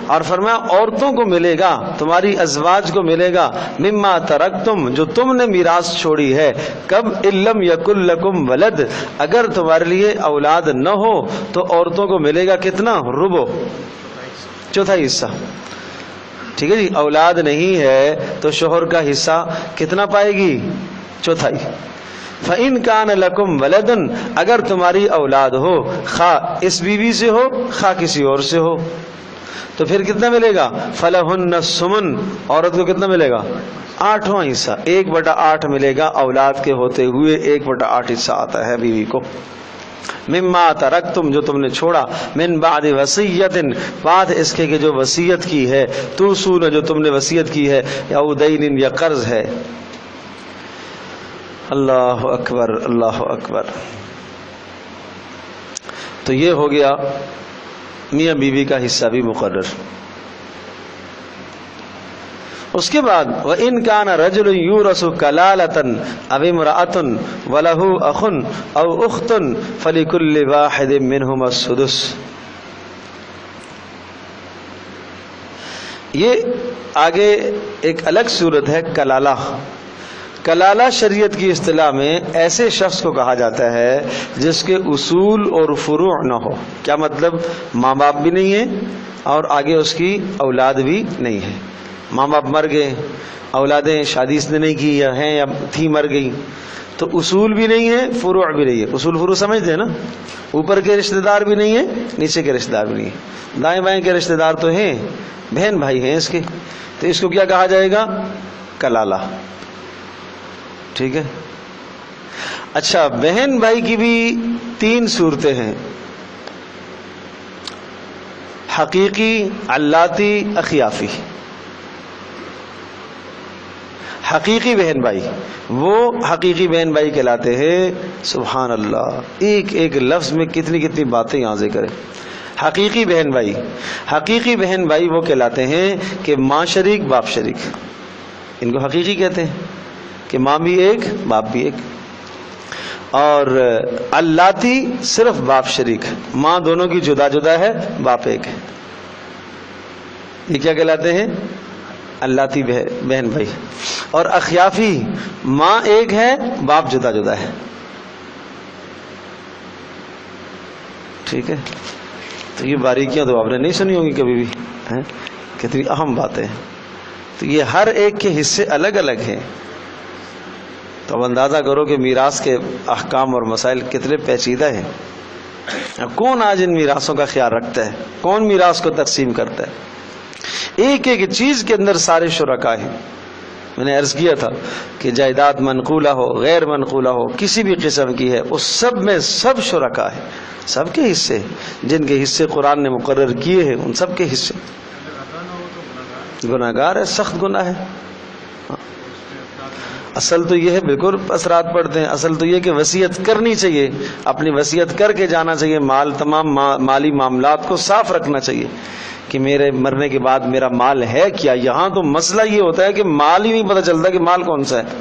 اور فرمایا عورتوں کو ملے گا، تمہاری ازواج کو ملے گا، مما ترکتم، جو تم نے میراث چھوڑی ہے. کب؟ إِن لَّمْ يَكُن لَّكُمْ وَلَدٌ، اگر تمہارے لیے اولاد نہ ہو تو عورتوں کو ملے گا کتنا؟ ربع، چوتھائی حصہ. ٹھیک ہے جی. اولاد نہیں ہے تو شوہر کا حصہ کتنا پائے گی؟ چوتھائی. فَإِن كَانَ لَكُمْ وَلَدٌ، اگر تمہاری اولاد ہو، خواہ اس بیوی سے ہو خواہ کسی اور سے ہو، تو پھر کتنا ملے گا؟ فَلَهُنَّ الثُّمُنُ، عورت کو کتنا ملے گا؟ 8واں حصہ. 1/8 ملے گا اولاد کے ہوتے ہوئے، 1/8 حصہ آتا ہے بیوی کو. مما ترکتم، جو تم نے چھوڑا، من بعد وصیت، بعد اس کے کہ جو وصیت کی ہے، توصون، جو تم نے وصیت کی ہے، یا دین، یا قرض ہے. اللہ اکبر، اللہ اکبر. تو یہ ہو گیا میاں بیوی کا حصہ بھی مقرر. اس کے بعد وَإِن كَانَ رَجُلٌ يُورَثُ كَلَالَةً أَوِ امْرَأَةٌ وَلَهُ أَخٌ أَوْ أُخْتٌ فَلِكُلِّ وَاحِدٍ مِّنْهُمَا السُّدُسُ. یہ آگے ایک الگ صورت ہے کلالہ. کلالہ شریعت کی اصطلاح میں ایسے شخص کو کہا جاتا ہے جس کے اصول اور فروع نہ ہو. کیا مطلب؟ ماں باپ بھی نہیں ہے اور آگے اس کی اولاد بھی نہیں ہے. ماں باپ مر گئے، اولادیں شادی اس نے نہیں کی یا ہیں یا تھی مر گئی، تو اصول بھی نہیں ہے فروع بھی نہیں ہے. اصول فروع سمجھتے ہیں نا؟ اوپر کے رشتہ دار بھی نہیں ہے، نیچے کے رشتہ دار بھی نہیں ہے. دائیں بائیں کے رشتہ دار تو ہیں، بہن بھائی ہیں اس کے، تو اس کو کیا کہا جائے گا؟ کلالہ. ٹھیک ہے. اچھا، بہن بھائی کی بھی 3 صورتیں ہیں: حقیقی، علاتی، اخیافی. حقیقی بہن بھائی، وہ حقیقی بہن بھائی کہلاتے ہیں. سبحان اللہ، ایک ایک لفظ میں کتنی باتیں یہاں سے کریں. حقیقی بہن بھائی، حقیقی بہن بھائی وہ کہلاتے ہیں کہ ماں شریک باپ شریک، ان کو حقیقی کہتے ہیں کہ ماں بھی ایک باپ بھی ایک. اور اللاتی صرف باپ شریک، ماں دونوں کی جدا جدا ہے باپ ایک ہے. یہ کیا کہلاتے ہیں؟ اللاتی بہن بھائی، اور اخیافی ماں ایک ہے باپ جدا جدا ہے. ٹھیک ہے، تو یہ باریکیاں تو آپ نے نہیں سنی ہوگی کبھی بھی، کتنی اہم باتیں ہیں. تو یہ ہر ایک کے حصے الگ الگ ہیں. تو اب اندازہ کرو کہ میراث کے احکام اور مسائل کتنے پیچیدہ ہیں. کون آج ان میراثوں کا خیال رکھتا ہے؟ کون میراث کو تقسیم کرتا ہے؟ ایک ایک چیز کے اندر سارے شرکا ہیں. میں نے عرض کیا تھا کہ جائیداد منقولہ ہو غیر منقولہ ہو کسی بھی قسم کی ہے، اس سب میں سب شرکا ہے، سب کے حصے، جن کے حصے قرآن نے مقرر کیے ہیں ان سب کے حصے. گناہگار ہے، سخت گناہ ہے. اصل تو یہ ہے، بالکل اثرات پڑتے ہیں. اصل تو یہ کہ وصیت کرنی چاہیے، اپنی وصیت کر کے جانا چاہیے. تمام مالی معاملات کو صاف رکھنا چاہیے کہ میرے مرنے کے بعد میرا مال ہے کیا. یہاں تو مسئلہ یہ ہوتا ہے کہ مال ہی نہیں پتہ چلتا کہ مال کون سا ہے،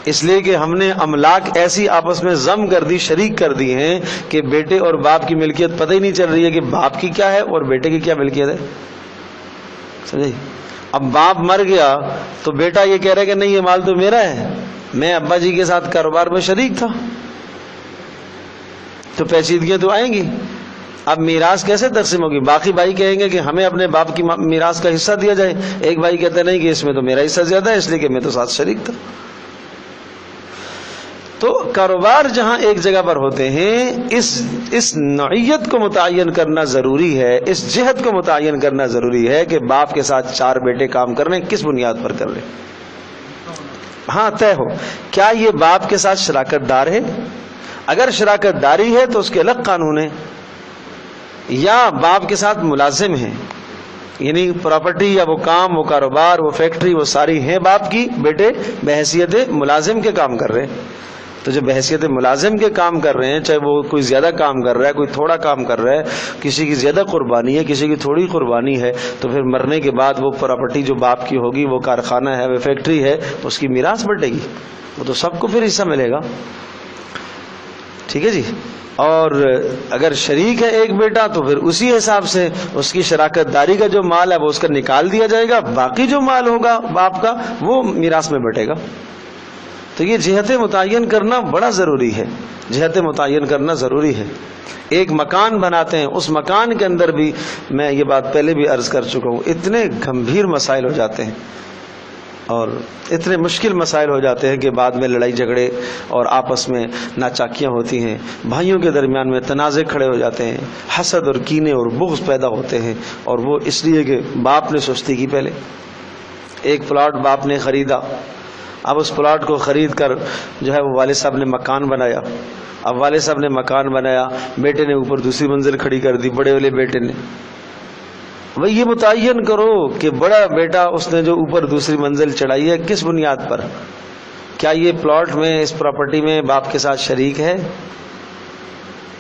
اس لیے کہ ہم نے املاک ایسی آپس میں ضم کر دی، شریک کر دی ہیں کہ بیٹے اور باپ کی ملکیت پتہ ہی نہیں چل رہی ہے کہ باپ کی کیا ہے اور بیٹے کی کیا ملکیت ہے. سمجھے؟ اب باپ مر گیا تو بیٹا یہ کہہ رہا ہے کہ نہیں یہ مال تو میرا ہے، میں ابا جی کے ساتھ کاروبار میں شریک تھا. تو پیچیدگیاں تو آئیں گی. اب میراث کیسے تقسیم ہوگی؟ باقی بھائی کہیں گے کہ ہمیں اپنے باپ کی میراث کا حصہ دیا جائے، ایک بھائی کہتا ہے نہیں کہ اس میں تو میرا حصہ زیادہ ہے اس لیے کہ میں تو ساتھ شریک تھا. تو کاروبار جہاں ایک جگہ پر ہوتے ہیں اس نوعیت کو متعین کرنا ضروری ہے، اس جہت کو متعین کرنا ضروری ہے کہ باپ کے ساتھ 4 بیٹے کام کر رہے ہیں، کس بنیاد پر کر رہے ہیں. ہاں طے ہو کیا یہ باپ کے ساتھ شراکت دار ہے. اگر شراکت داری ہے تو اس کے الگ قانون ہے، یا باپ کے ساتھ ملازم ہیں، یعنی پراپرٹی یا وہ کام وہ کاروبار وہ فیکٹری وہ ساری ہیں باپ کی، بیٹے بحیثیت ملازم کے کام کر رہے ہیں. تو جو بحیثیت ملازم کے کام کر رہے ہیں، چاہے وہ کوئی زیادہ کام کر رہا ہے کوئی تھوڑا کام کر رہا ہے، کسی کی زیادہ قربانی ہے کسی کی تھوڑی قربانی ہے، تو پھر مرنے کے بعد وہ پراپرٹی جو باپ کی ہوگی، وہ کارخانہ ہے وہ فیکٹری ہے، اس کی میراث بٹے گی، وہ تو سب کو پھر حصہ ملے گا. ٹھیک ہے جی. اور اگر شریک ہے ایک بیٹا تو پھر اسی حساب سے اس کی شراکت داری کا جو مال ہے وہ اس کا نکال دیا جائے گا، باقی جو مال ہوگا باپ کا وہ میراث میں بٹے گا. تو یہ جہتیں متعین کرنا بڑا ضروری ہے، جہتیں متعین کرنا ضروری ہے. ایک مکان بناتے ہیں، اس مکان کے اندر بھی میں یہ بات پہلے بھی عرض کر چکا ہوں، اتنے گمبھیر مسائل ہو جاتے ہیں اور اتنے مشکل مسائل ہو جاتے ہیں کہ بعد میں لڑائی جھگڑے اور آپس میں ناچاکیاں ہوتی ہیں، بھائیوں کے درمیان میں تنازع کھڑے ہو جاتے ہیں، حسد اور کینے اور بغض پیدا ہوتے ہیں. اور وہ اس لیے کہ باپ نے سستی کی. پہلے ایک پلاٹ باپ نے خریدا، اب اس پلاٹ کو خرید کر جو ہے وہ والد صاحب نے مکان بنایا. اب والد صاحب نے مکان بنایا، بیٹے نے اوپر دوسری منزل کھڑی کر دی، بڑے والے بیٹے نے. بھائی یہ متعین کرو کہ بڑا بیٹا اس نے جو اوپر دوسری منزل چڑھائی ہے کس بنیاد پر؟ کیا یہ پلاٹ میں اس پراپرٹی میں باپ کے ساتھ شریک ہے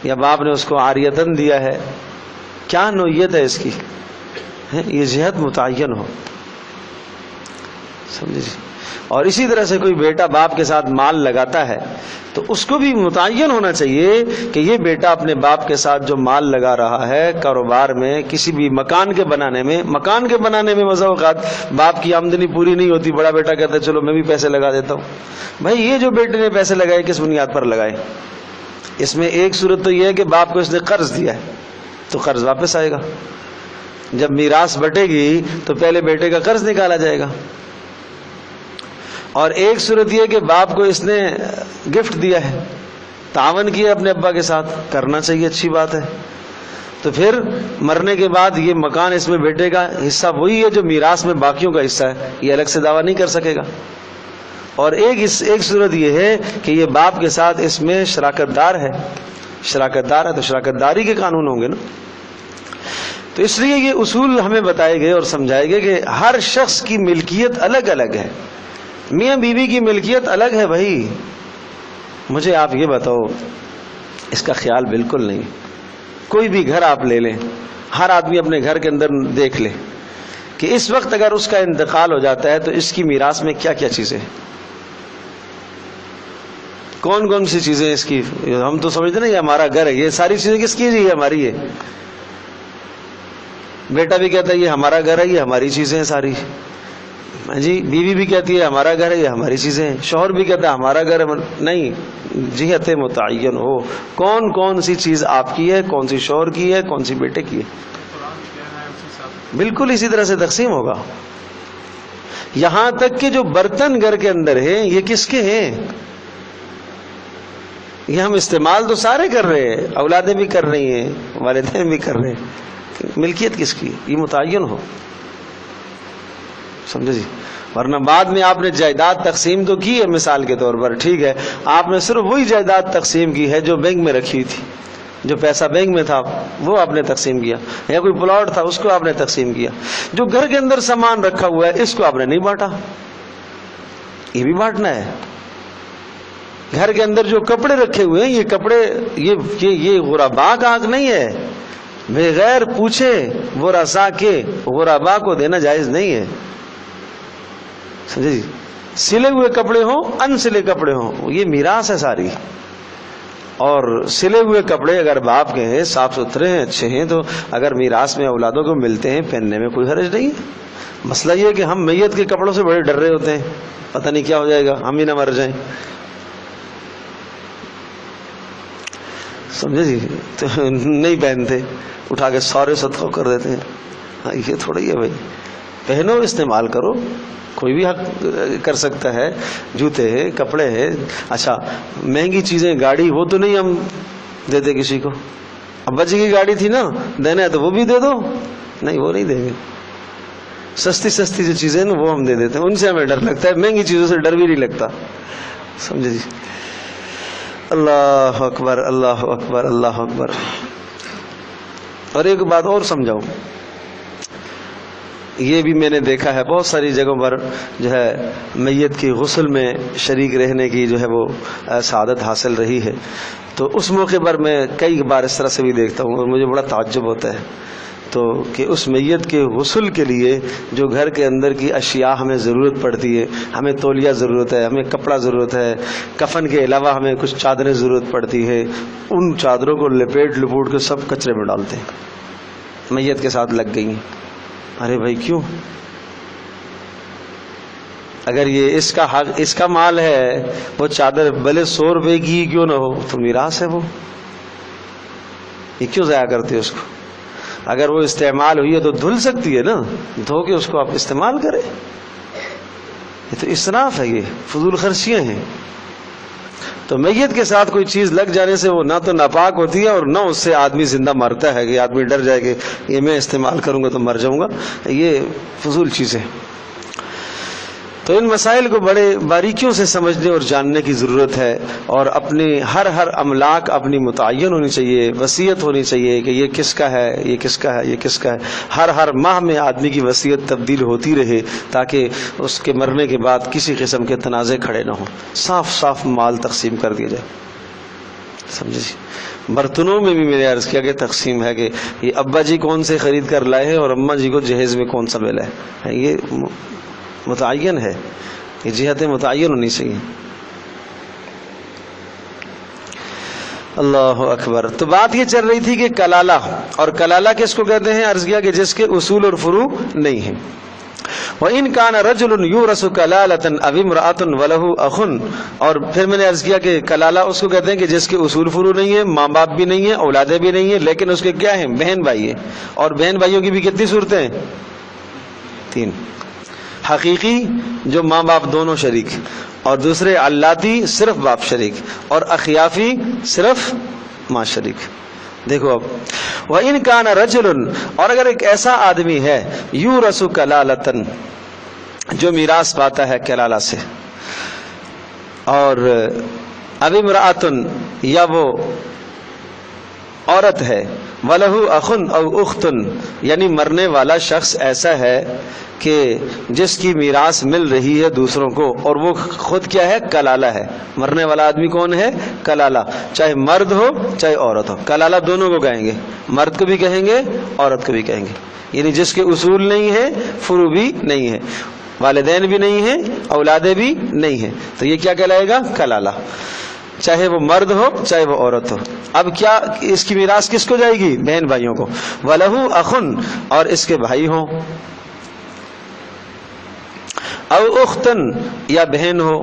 یا باپ نے اس کو عاریتاً دیا ہے؟ کیا نوعیت ہے اس کی؟ یہ جہت متعین ہو. سمجھے جی. اور اسی طرح سے کوئی بیٹا باپ کے ساتھ مال لگاتا ہے تو اس کو بھی متعین ہونا چاہیے کہ یہ بیٹا اپنے باپ کے ساتھ جو مال لگا رہا ہے کاروبار میں، کسی بھی مکان کے بنانے میں بعض اوقات باپ کی آمدنی پوری نہیں ہوتی، بڑا بیٹا کہتا ہے چلو میں بھی پیسے لگا دیتا ہوں. بھائی یہ جو بیٹے نے پیسے لگائے کس بنیاد پر لگائے؟ اس میں ایک صورت تو یہ ہے کہ باپ کو اس نے قرض دیا ہے تو قرض واپس آئے گا. جب میراث بٹے گی تو پہلے بیٹے کا قرض نکالا جائے گا. اور ایک صورت یہ کہ باپ کو اس نے گفٹ دیا ہے، تعاون کیا اپنے ابا کے ساتھ، کرنا چاہیے، اچھی بات ہے. تو پھر مرنے کے بعد یہ مکان اس میں بیٹے کا حصہ وہی ہے جو میراث میں باقیوں کا حصہ ہے، یہ الگ سے دعویٰ نہیں کر سکے گا. اور ایک صورت یہ ہے کہ یہ باپ کے ساتھ اس میں شراکت دار ہے تو شراکت داری کے قانون ہوں گے نا. تو اس لیے یہ اصول ہمیں بتائے گئے اور سمجھائے گئے کہ ہر شخص کی ملکیت الگ الگ ہے. میاں بیوی کی ملکیت الگ ہے. بھائی مجھے آپ یہ بتاؤ، اس کا خیال بالکل نہیں. کوئی بھی گھر آپ لے لیں، ہر آدمی اپنے گھر کے اندر دیکھ لے کہ اس وقت اگر اس کا انتقال ہو جاتا ہے تو اس کی میراث میں کیا کیا چیزیں ہیں، کون کون سی چیزیں اس کی. ہم تو سمجھتے نا یہ ہمارا گھر ہے، یہ ساری چیزیں کس کی؟ یہ ہماری ہے. بیٹا بھی کہتا ہے یہ ہمارا گھر ہے، یہ ہماری چیزیں ہیں ساری جی، بیوی بھی کہتی ہے ہمارا گھر ہے، یہ ہماری چیزیں ہیں، شوہر بھی کہتا ہے ہمارا گھر ہے. نہیں، جہت متعین ہو کون کون سی چیز آپ کی ہے، کون سی شوہر کی ہے، کون سی بیٹے کی ہے، بالکل اسی طرح سے تقسیم ہوگا. یہاں تک کہ جو برتن گھر کے اندر ہیں یہ کس کے ہیں؟ یہ ہم استعمال تو سارے کر رہے ہیں، اولادیں بھی کر رہی ہیں، والدین بھی کر رہے ہیں، ملکیت کس کی؟ یہ متعین ہو، سمجھے جی. ورنہ بعد میں آپ نے جائیداد تقسیم تو کی ہے مثال کے طور پر، ٹھیک ہے، آپ نے صرف وہی جائیداد تقسیم کی ہے جو بینک میں رکھی تھی، جو پیسہ بینک میں تھا وہ آپ نے تقسیم کیا، یا کوئی پلاٹ تھا اس کو آپ نے تقسیم کیا. جو گھر کے اندر سامان رکھا ہوا ہے اس کو آپ نے نہیں بانٹا، یہ بھی بانٹنا ہے. گھر کے اندر جو کپڑے رکھے ہوئے ہیں یہ کپڑے یہ غربا کا حق نہیں ہے، بغیر پوچھے وہ رسا کے غربا کو دینا جائز نہیں ہے، سمجھے جی. سلے ہوئے کپڑے ہوں، ان سلے کپڑے ہوں، یہ میراث ہے ساری. اور سلے ہوئے کپڑے اگر باپ کے ہیں، صاف ستھرے ہیں، اچھے ہیں، تو اگر میراث میں اولادوں کو ملتے ہیں پہننے میں کوئی حرج نہیں ہے. مسئلہ یہ ہے کہ ہم میت کے کپڑوں سے بڑے ڈر رہے ہوتے ہیں، پتہ نہیں کیا ہو جائے گا، ہم ہی نہ مر جائیں، سمجھے جی. تو نہیں پہنتے، اٹھا کے سارے صدقہ کر دیتے ہیں. یہ تھوڑا ہی ہے بھائی، پہنو، استعمال کرو، کوئی بھی حق کر سکتا ہے. جوتے ہے، کپڑے ہے، اچھا مہنگی چیزیں، گاڑی، وہ تو نہیں ہم دیتے کسی کو. ابا جی کی گاڑی تھی نا، دینا ہے تو وہ بھی دے دو، نہیں وہ نہیں دیں گے. سستی سستی جو چیزیں نا وہ ہم دے دیتے ہیں، ان سے ہمیں ڈر لگتا ہے، مہنگی چیزوں سے ڈر بھی نہیں لگتا، سمجھے جی. اللہ اکبر، اللہ اکبر، اللہ اکبر. اور ایک بات اور سمجھاؤں، یہ بھی میں نے دیکھا ہے بہت ساری جگہوں پر جو ہے میت کی غسل میں شریک رہنے کی جو ہے وہ سعادت حاصل رہی ہے. تو اس موقع پر میں کئی بار اس طرح سے بھی دیکھتا ہوں اور مجھے بڑا تعجب ہوتا ہے. تو کہ اس میت کے غسل کے لیے جو گھر کے اندر کی اشیاء ہمیں ضرورت پڑتی ہے، ہمیں تولیہ ضرورت ہے، ہمیں کپڑا ضرورت ہے، کفن کے علاوہ ہمیں کچھ چادریں ضرورت پڑتی ہے، ان چادروں کو لپوٹ کے سب کچرے میں ڈالتے ہیں، میت کے ساتھ لگ گئی ہیں. ارے بھائی کیوں؟ اگر یہ اس کا حق، اس کا مال ہے، وہ چادر بھلے 100 روپے کی کیوں نہ ہو تو میراث ہے، وہ یہ کیوں ضائع کرتے اس کو؟ اگر وہ استعمال ہوئی ہے تو دھل سکتی ہے نا، دھو کے اس کو آپ استعمال کریں. یہ تو اسراف ہے، یہ فضول خرچیاں ہیں. تو میت کے ساتھ کوئی چیز لگ جانے سے وہ نہ تو ناپاک ہوتی ہے اور نہ اس سے آدمی زندہ مرتا ہے کہ آدمی ڈر جائے کہ یہ میں استعمال کروں گا تو مر جاؤں گا. یہ فضول چیزیں. تو ان مسائل کو بڑے باریکیوں سے سمجھنے اور جاننے کی ضرورت ہے، اور اپنی ہر املاک اپنی متعین ہونی چاہیے، وصیت ہونی چاہیے کہ یہ کس کا ہے، یہ کس کا ہے، یہ کس کا ہے. ہر ماہ میں آدمی کی وصیت تبدیل ہوتی رہے تاکہ اس کے مرنے کے بعد کسی قسم کے تنازع کھڑے نہ ہوں، صاف صاف مال تقسیم کر دیا جائے، سمجھے جی. برتنوں میں بھی میں نے عرض کیا کہ تقسیم ہے کہ یہ ابا جی کون سے خرید کر لائے ہیں اور اماں جی کو جہیز میں کون سا ملا ہے، یہ متعین ہے، یہ جہتیں متعین ہونی چاہیے. اللہ اکبر. تو بات یہ چل رہی تھی کہ کلالہ، اور کلالہ کس کو کہتے ہیں؟ عرض کیا کہ جس کے اصول اور فروع نہیں ہیں. وَإِنْ كَانَ رَجُلٌ يُورَثُ كَلَالَةً أَوِ امْرَأَةٌ وَلَهُ أَخٌ. اور پھر میں نے عرض کیا کہ کلالہ اس کو کہتے ہیں کہ جس کے اصول فروع نہیں ہے، ماں باپ بھی نہیں ہے، اولادیں بھی نہیں ہیں، لیکن اس کے کیا ہیں؟ بہن بھائی ہیں. اور بہن بھائیوں کی بھی کتنی صورتیں ہیں؟ 3. حقیقی جو ماں باپ دونوں شریک، اور دوسرے علاتی صرف باپ شریک، اور اخیافی صرف ماں شریک. دیکھو اب، وَإِنْ كَانَ رَجُلٌ، اور اگر ایک ایسا آدمی ہے، يُورَثُ كَلَالَةً، جو میراث پاتا ہے کلالہ سے، اور اب امرأۃ، یا وہ عورت ہے، وَلَهُ أَخٌ أَوْ أُخْتٌ، یعنی مرنے والا شخص ایسا ہے کہ جس کی میراث مل رہی ہے دوسروں کو، اور وہ خود کیا ہے؟ کلالہ ہے. مرنے والا آدمی کون ہے؟ کلالہ. چاہے مرد ہو چاہے عورت ہو، کلالہ دونوں کو کہیں گے، مرد کو بھی کہیں گے، عورت کو بھی کہیں گے. یعنی جس کے اصول نہیں ہے، فروع بھی نہیں ہے، والدین بھی نہیں ہیں، اولادیں بھی نہیں ہیں، تو یہ کیا کہلائے گا؟ کلالہ. چاہے وہ مرد ہو چاہے وہ عورت ہو. اب کیا اس کی میراث کس کو جائے گی؟ بہن بھائیوں کو. وَلَهُ أَخٌ اور اس کے بھائی ہوں، او اختن یا بہن ہو.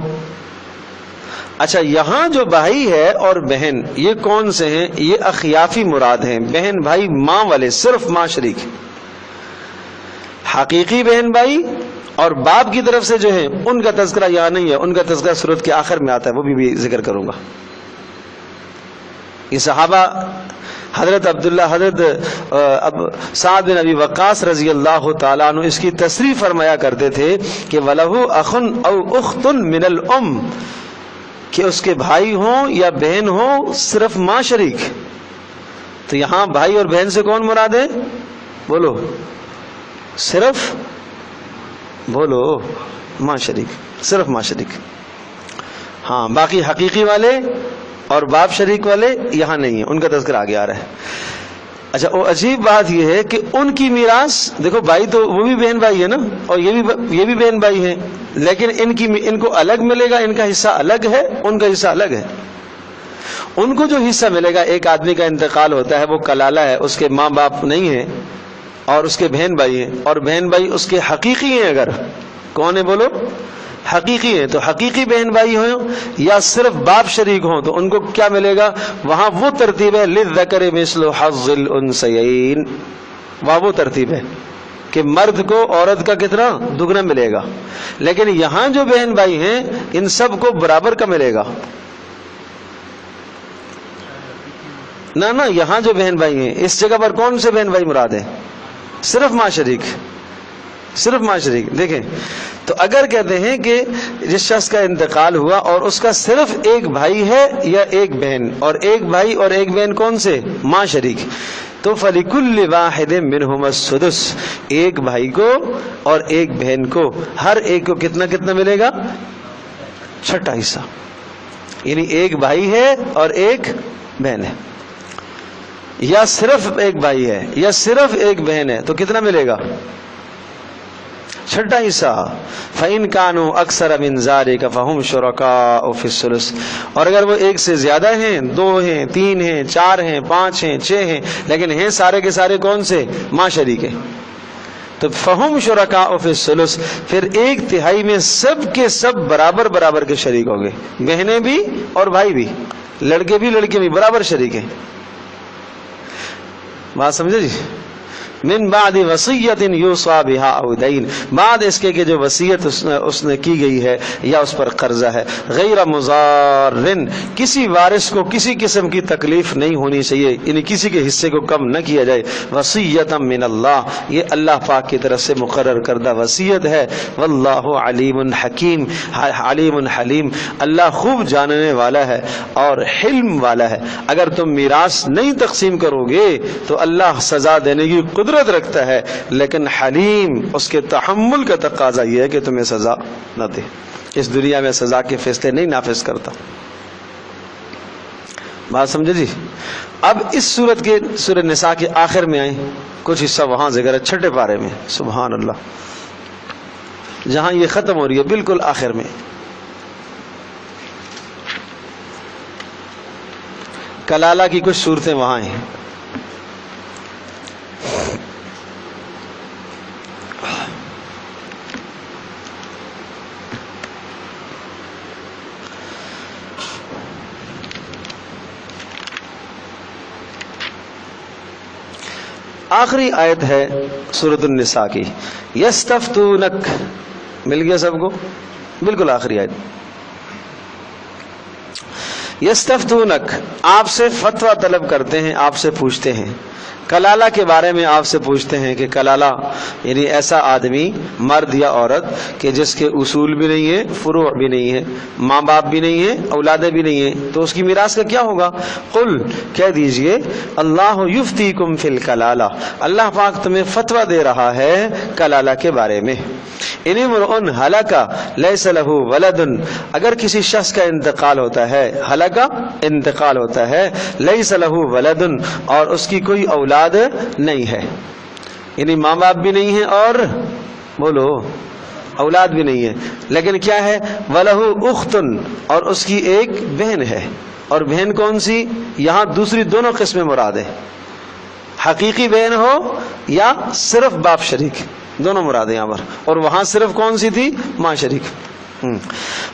اچھا یہاں جو بھائی ہے اور بہن یہ کون سے ہیں؟ یہ اخیافی مراد ہیں، بہن بھائی ماں والے، صرف ماں شریک. حقیقی بہن بھائی اور باپ کی طرف سے جو ہیں ان کا تذکرہ یہاں نہیں ہے، ان کا تذکرہ سورت کے آخر میں آتا ہے، وہ بھی ذکر کروں گا. یہ صحابہ حضرت عبداللہ، حضرت سعد بن ابی وقاص رضی اللہ تعالیٰ عنہ اس کی تصریح فرمایا کرتے تھے کہ وَلَهُ أَخٌ أَوْ أُخْتٌ مِنَ الْأُمِّ، کہ اس کے بھائی ہوں یا بہن ہوں، صرف ماں شریک. تو یہاں بھائی اور بہن سے کون مراد ہے؟ بولو، صرف بولو ماں شریک، صرف ماں شریک. ہاں باقی حقیقی والے اور باپ شریک والے یہاں نہیں ہیں، ان کا تذکرہ آگے آ رہا ہے. اچھا وہ عجیب بات یہ ہے کہ ان کی میراث دیکھو، بھائی تو وہ بھی بہن بھائی ہے نا، اور یہ بھی بہن بھائی ہیں، لیکن ان کو الگ ملے گا، ان کا حصہ الگ ہے، ان کا حصہ الگ ہے. ان کو جو حصہ ملے گا، ایک آدمی کا انتقال ہوتا ہے، وہ کلالہ ہے، اس کے ماں باپ نہیں ہیں اور اس کے بہن بھائی ہیں، اور بہن بھائی اس کے حقیقی ہیں. اگر کون ہے بولو؟ حقیقی ہیں. تو حقیقی بہن بھائی ہوں یا صرف باپ شریک ہوں تو ان کو کیا ملے گا؟ وہاں وہ ترتیب ہے للذکر مثل حظ الانثیین، وہاں وہ ترتیب ہے کہ مرد کو عورت کا کتنا؟ دگنا ملے گا. لیکن یہاں جو بہن بھائی ہیں ان سب کو برابر کا ملے گا. نہ یہاں جو بہن بھائی ہیں اس جگہ پر کون سے بہن بھائی مراد ہیں؟ صرف ماں شریک، صرف ماں شریک. دیکھیں تو اگر کہتے ہیں کہ جس شخص کا انتقال ہوا اور اس کا صرف ایک بھائی ہے یا ایک بہن، اور ایک بھائی اور ایک بہن کون سے؟ ماں شریک، تو فَلِكُلِّ وَاحِدٍ مِّنْهُمَا السُّدُسُ، ایک بھائی کو اور ایک بہن کو ہر ایک کو کتنا کتنا ملے گا؟ چھٹا حصہ. یعنی ایک بھائی ہے اور ایک بہن ہے، یا صرف ایک بھائی ہے یا صرف ایک بہن ہے تو کتنا ملے گا؟ چھٹا حصہ. فَإِن كَانُوا أَكْثَرَ مِنْ ذَلِكَ فَهُمْ شُرَكَاءُ فِي الثُّلُثِ، اور اگر وہ ایک سے زیادہ ہیں، 2 ہیں، 3 ہیں، 4 ہیں، 5 ہیں، 6 ہیں، لیکن ہیں سارے کے سارے کون سے؟ ماں شریک ہیں، تو فَهُمْ شُرَكَاءُ فِي الثُّلُثِ، پھر 1/3 میں سب کے سب برابر برابر کے شریک ہو گئے، بہنیں بھی اور بھائی بھی، لڑکے بھی لڑکے بھی برابر شریک ہیں. بات سمجھے جی؟ من بعد وصیت یوصی بها او دین، بعد اس کے کہ جو وصیت اس نے کی گئی ہے یا اس پر قرضہ ہے، غیر مضار، کسی وارث کو کسی قسم کی تکلیف نہیں ہونی چاہیے، یعنی کسی کے حصے کو کم نہ کیا جائے. وصیت من اللہ، یہ اللہ پاک کی طرف سے مقرر کردہ وصیت ہے. واللہ علیم حکیم، علیم حلیم، اللہ خوب جاننے والا ہے اور حلم والا ہے. اگر تم میراث نہیں تقسیم کرو گے تو اللہ سزا دینے کی قدرت رکھتا ہے، لیکن حلیم، اس کے تحمل کا تقاضا یہ ہے کہ تمہیں سزا نہ دے، اس دنیا میں سزا کے فیصلے نہیں نافذ کرتا. بات سمجھے جی؟ اب اس سورت کے سورہ نساء کے آخر میں آئیں، کچھ حصہ وہاں ذکر ہے 6 پارے میں، سبحان اللہ، جہاں یہ ختم ہو رہی ہے بالکل آخر میں. کلالہ کی کچھ صورتیں وہاں ہیں. آخری آیت ہے سورۃ النساء کی، یستفتونک، مل گیا سب کو؟ بالکل آخری آیت. یستفتونک، آپ سے فتویٰ طلب کرتے ہیں، آپ سے پوچھتے ہیں. کلالہ کے بارے میں آپ سے پوچھتے ہیں کہ کلالہ یعنی ایسا آدمی، مرد یا عورت کہ جس کے اصول بھی نہیں ہیں، فروع بھی نہیں ہیں، ماں باپ بھی نہیں ہیں، اولادیں بھی نہیں ہیں، تو اس کی میراث کا کیا ہوگا؟ قل، کہہ دیجئے، اللہ یفتیکم فی الکلالہ، اللہ پاک تمہیں فتویٰ دے رہا ہے کلالہ کے بارے میں. ان امرؤ ہلک لیس لہ ولد، اگر کسی شخص کا انتقال ہوتا ہے، ہلک انتقال ہوتا ہے، لیس لہ ولد، اور اس کی کوئی اولاد نہیں ہے، یعنی ماں باپ بھی نہیں ہیں اور بولو اولاد بھی نہیں ہے، لیکن کیا ہے؟ وَلَهُ أُخْتٌ، اور اس کی ایک بہن ہے. اور بہن کون سی؟ یہاں دوسری دونوں قسمیں مراد ہے، حقیقی بہن ہو یا صرف باپ شریک، دونوں مراد ہیں یہاں پر. اور وہاں صرف کون سی تھی؟ ماں شریک.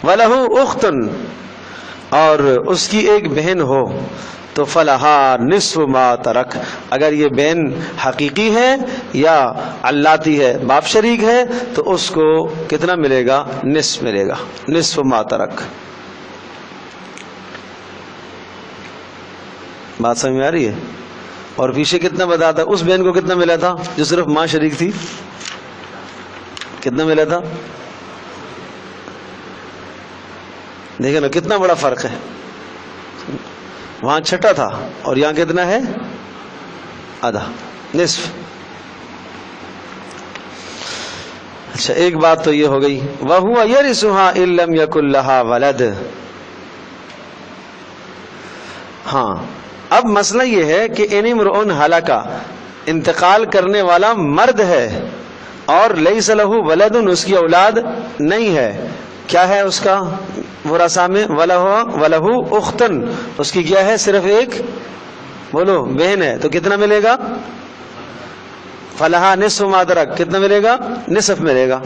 وَلَهُ أُخْتٌ، اور اس کی ایک بہن ہو تو فَلَهَا نِصْفُ مَا تَرَكَ، اگر یہ بہن حقیقی ہے یا علاتی ہے، باپ شریک ہے، تو اس کو کتنا ملے گا؟ نصف ملے گا، نصف ما ترک. بات سمجھ میں آ رہی ہے؟ اور پیچھے کتنا بتا تھا؟ اس بہن کو کتنا ملا تھا جو صرف ماں شریک تھی؟ کتنا ملا تھا؟ دیکھیں نا کتنا بڑا فرق ہے. وہاں چھٹا تھا اور یہاں کتنا ہے؟ آدھا، نصف. اچھا ایک بات تو یہ ہو گئی. وَهُوَ يَرِثُهَا إِن لَّمْ يَكُن لَّهَا وَلَدٌ. ہاں اب مسئلہ یہ ہے کہ ان امرؤ ہلک، انتقال کرنے والا مرد ہے اور لیس لہ ولد، اس کی اولاد نہیں ہے. کیا ہے اس کا ورثہ میں؟ وَلَهُ أُخْتٌ، اس کی کیا ہے؟ صرف ایک، بولو، بہن ہے. تو کتنا ملے گا؟ فَلَهَا نِصْفُ مَا تَرَكَ، کتنا ملے گا؟ نصف ملے گا.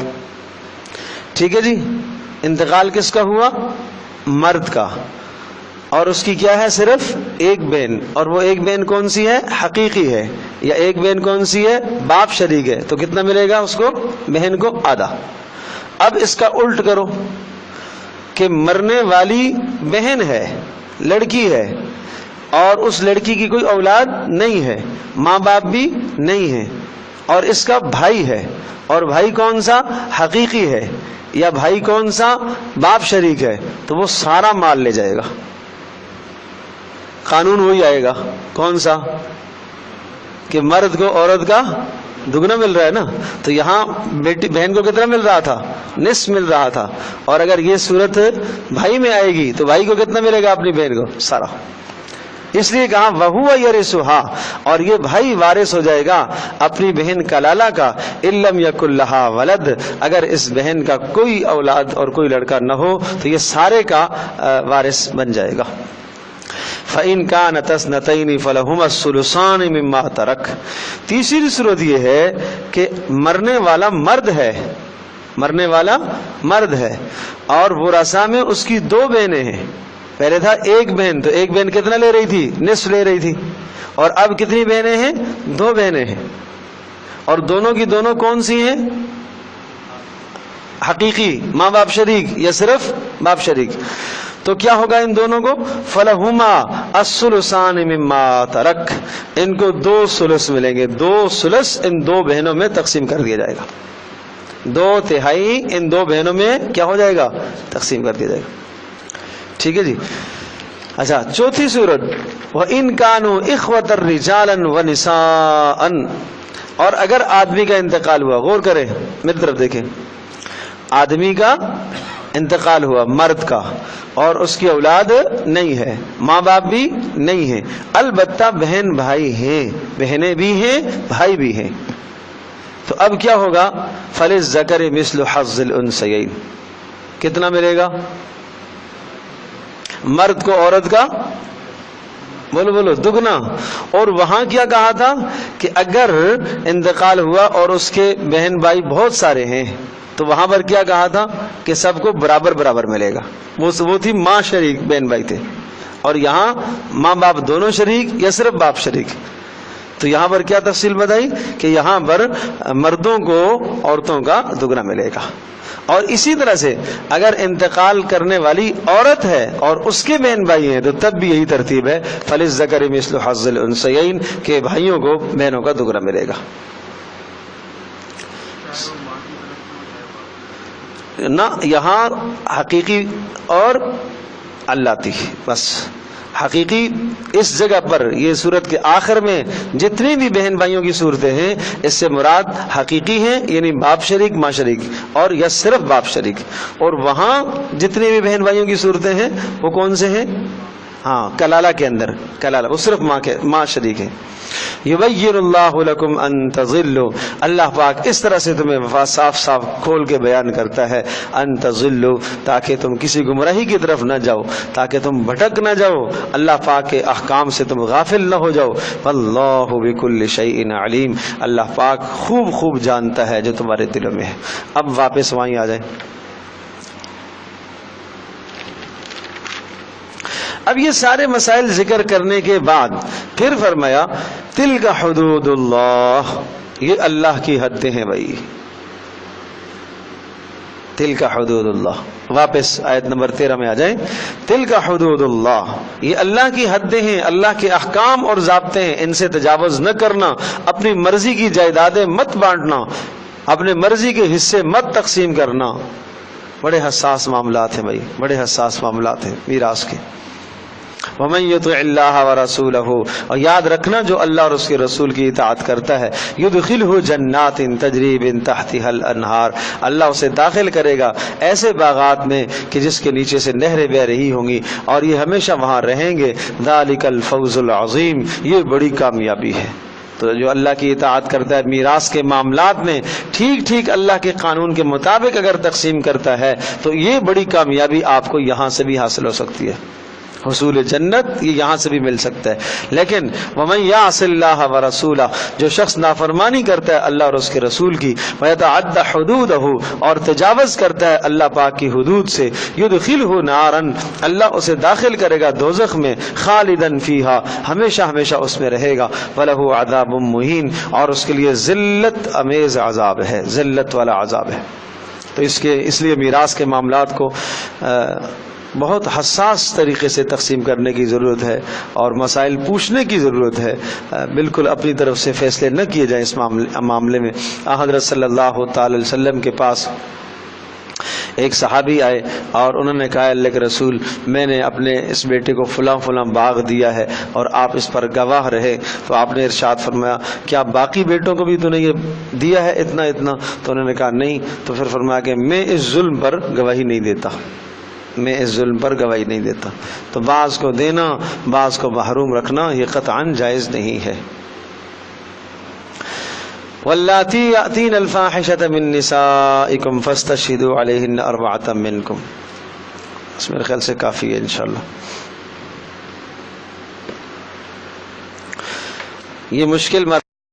ٹھیک ہے جی. انتقال کس کا ہوا؟ مرد کا. اور اس کی کیا ہے؟ صرف ایک بہن. اور وہ ایک بہن کون سی ہے؟ حقیقی ہے. یا ایک بہن کون سی ہے؟ باپ شریک ہے. تو کتنا ملے گا اس کو؟ بہن کو آدھا. اب اس کا الٹ کرو کہ مرنے والی بہن ہے، لڑکی ہے، اور اس لڑکی کی کوئی اولاد نہیں ہے، ماں باپ بھی نہیں ہے، اور اس کا بھائی ہے. اور بھائی کون سا؟ حقیقی ہے. یا بھائی کون سا؟ باپ شریک ہے. تو وہ سارا مال لے جائے گا. قانون وہی آئے گا. کون سا؟ کہ مرد کو عورت کا دگنا مل رہا ہے نا. تو یہاں بیٹی بہن کو کتنا مل رہا تھا؟ نصف مل رہا تھا. اور اگر یہ صورت بھائی میں آئے گی تو بھائی کو کتنا ملے گا؟ اپنی بہن کو سارا. اس لیے کہا وَهُوَ يَرِثُهَا، اور یہ بھائی وارث ہو جائے گا اپنی بہن کلالہ کا. إِن لَّمْ يَكُن لَّهَا وَلَدٌ، اگر اس بہن کا کوئی اولاد اور کوئی لڑکا نہ ہو تو یہ سارے کا وارث بن جائے گا. فَإِن كَانَتْ اثْنَتَيْنِ فَلَهُمَا الثُّلُثَانِ مِمَّا تَرَكَ. تیسری صورت یہ ہے کہ مرنے والا مرد ہے، مرنے والا مرد ہے، اور ورثاء میں اس کی دو بہنیں ہیں. پہلے تھا ایک بہن، تو ایک بہن کتنا لے رہی تھی؟ نصف لے رہی تھی. اور اب کتنی بہنیں ہیں؟ دو بہنیں ہیں. اور دونوں کی دونوں کون سی ہیں؟ حقیقی، ماں باپ شریک یا صرف باپ شریک. تو کیا ہوگا ان دونوں کو؟ فَلَهُمَا الثُّلُثَانِ مِمَّا تَرَكَ، ان کو 2 ثلث ملیں گے. 2 ثلث ان دو بہنوں میں تقسیم کر دیا جائے گا. 2/3 ان دو بہنوں میں کیا ہو جائے گا؟ تقسیم کر دیا جائے گا. ٹھیک ہے جی. اچھا چوتھی صورت وَإِن كَانُوا إِخْوَةً رِجَالًا وَنِسَاءً، اور اگر آدمی کا انتقال ہوا، غور کریں میری طرف دیکھیں، آدمی کا انتقال ہوا، مرد کا، اور اس کی اولاد نہیں ہے، ماں باپ بھی نہیں ہے، البتہ بہن بھائی ہیں، بہنیں بھی ہیں، بھائی بھی ہیں. تو اب کیا ہوگا؟ فَلِلذَّكَرِ مِثْلُ حَظِّ الْأُنثَيَيْنِ، کتنا ملے گا؟ مرد کو عورت کا، بولو بولو، دگنا. اور وہاں کیا کہا تھا کہ اگر انتقال ہوا اور اس کے بہن بھائی بہت سارے ہیں تو وہاں پر کیا کہا تھا کہ سب کو برابر برابر ملے گا. وہ تھی ماں شریک، بہن بھائی تھے. اور یہاں ماں باپ دونوں شریک یا صرف باپ شریک. تو یہاں پر کیا تفصیل بتائی کہ یہاں پر مردوں کو عورتوں کا دگنا ملے گا. اور اسی طرح سے اگر انتقال کرنے والی عورت ہے اور اس کے بہن بھائی ہیں تو تب بھی یہی ترتیب ہے، فَلِلذَّكَرِ مِثْلُ حَظِّ الْأُنثَيَيْنِ، کہ بھائیوں کو بہنوں کا دگنا ملے گا. نہ یہاں حقیقی اور اللاتی، بس حقیقی اس جگہ پر، یہ صورت کے آخر میں جتنی بھی بہن بھائیوں کی صورتیں ہیں اس سے مراد حقیقی ہیں، یعنی باپ شریک، ماں شریک، اور یا صرف باپ شریک. اور وہاں جتنی بھی بہن بھائیوں کی صورتیں ہیں وہ کون سے ہیں؟ ہاں کلالہ کے اندر کلالہ وہ صرف ماں شریک ہے. یبین اللہ لکم ان تضلوا، اللہ پاک اس طرح سے تمہیں صاف صاف کھول کے بیان کرتا ہے ان تضلوا، تاکہ تم کسی گمراہی کی طرف نہ جاؤ، تاکہ تم بھٹک نہ جاؤ، اللہ پاک کے احکام سے تم غافل نہ ہو جاؤ. واللہ بکل شیء علیم، اللہ پاک خوب خوب جانتا ہے جو تمہارے دلوں میں ہے. اب واپس وہیں آ جائیں. اب یہ سارے مسائل ذکر کرنے کے بعد پھر فرمایا تلک حدود اللہ، یہ اللہ کی حدیں ہیں بھائی. تلک حدود اللہ، واپس آیت نمبر 13 میں آ جائیں. تلک حدود اللہ، یہ اللہ کی حدیں ہیں، اللہ کے احکام اور ضابطے ہیں، ان سے تجاوز نہ کرنا، اپنی مرضی کی جائیدادیں مت بانٹنا، اپنے مرضی کے حصے مت تقسیم کرنا. بڑے حساس معاملات ہیں بھائی، بڑے حساس معاملات ہیں میراث کے. وَمَن يُطِعِ اللَّهَ وَرَسُولَهُ، اور یاد رکھنا جو اللہ اور اس کے رسول کی اطاعت کرتا ہے، يُدْخِلْهُ جَنَّاتٍ تَجْرِي مِن تَحْتِهَا الْأَنْهَارُ، اللہ اسے داخل کرے گا ایسے باغات میں کہ جس کے نیچے سے نہریں بہ رہی ہوں گی، اور یہ ہمیشہ وہاں رہیں گے. ذَلِكَ الْفَوْزُ الْعَظِيمُ، یہ بڑی کامیابی ہے. تو جو اللہ کی اطاعت کرتا ہے میراث کے معاملات میں ٹھیک ٹھیک اللہ کے قانون کے مطابق اگر تقسیم کرتا ہے تو یہ بڑی کامیابی آپ کو یہاں سے بھی حاصل ہو سکتی ہے. حصول جنت یہ یہاں سے بھی مل سکتا ہے. لیکن وَمَن يَعْصِ اللَّهَ وَرَسُولَهُ، جو شخص نافرمانی کرتا ہے اللہ اور اس کے رسول کی، وَيَتَعَدَّ حُدُودَهُ، اور تجاوز کرتا ہے اللہ پاک کی حدود سے، يُدْخِلْهُ نَارًا، اللہ اسے داخل کرے گا دوزخ میں، خالداً فیہا، ہمیشہ ہمیشہ اس میں رہے گا، وَلَهُ عَذَابٌ مُّهِینٌ، اور اس کے لیے ذلت امیز عذاب ہے، ذلت والا عذاب ہے. تو اس لیے میراث کے معاملات کو بہت حساس طریقے سے تقسیم کرنے کی ضرورت ہے، اور مسائل پوچھنے کی ضرورت ہے. بالکل اپنی طرف سے فیصلے نہ کیے جائیں اس معاملے میں. حضرت صلی اللہ تعالی علیہ وسلم کے پاس ایک صحابی آئے اور انہوں نے کہا اللہ کے رسول، میں نے اپنے اس بیٹے کو فلاں فلاں باغ دیا ہے اور آپ اس پر گواہ رہے. تو آپ نے ارشاد فرمایا کیا باقی بیٹوں کو بھی تو نے یہ دیا ہے اتنا اتنا؟ تو انہوں نے کہا نہیں. تو پھر فرمایا کہ میں اس ظلم پر گواہی نہیں دیتا، میں اس ظلم پر گواہی نہیں دیتا. تو بعض کو دینا، بعض کو محروم رکھنا یہ قطعاً جائز نہیں ہے. واللاتی یأتین الفاحشۃ من نسائکم فاستشہدوا علیہن اربعۃ منکم. اس میرے خیال سے کافی ہے انشاءاللہ. یہ مشکل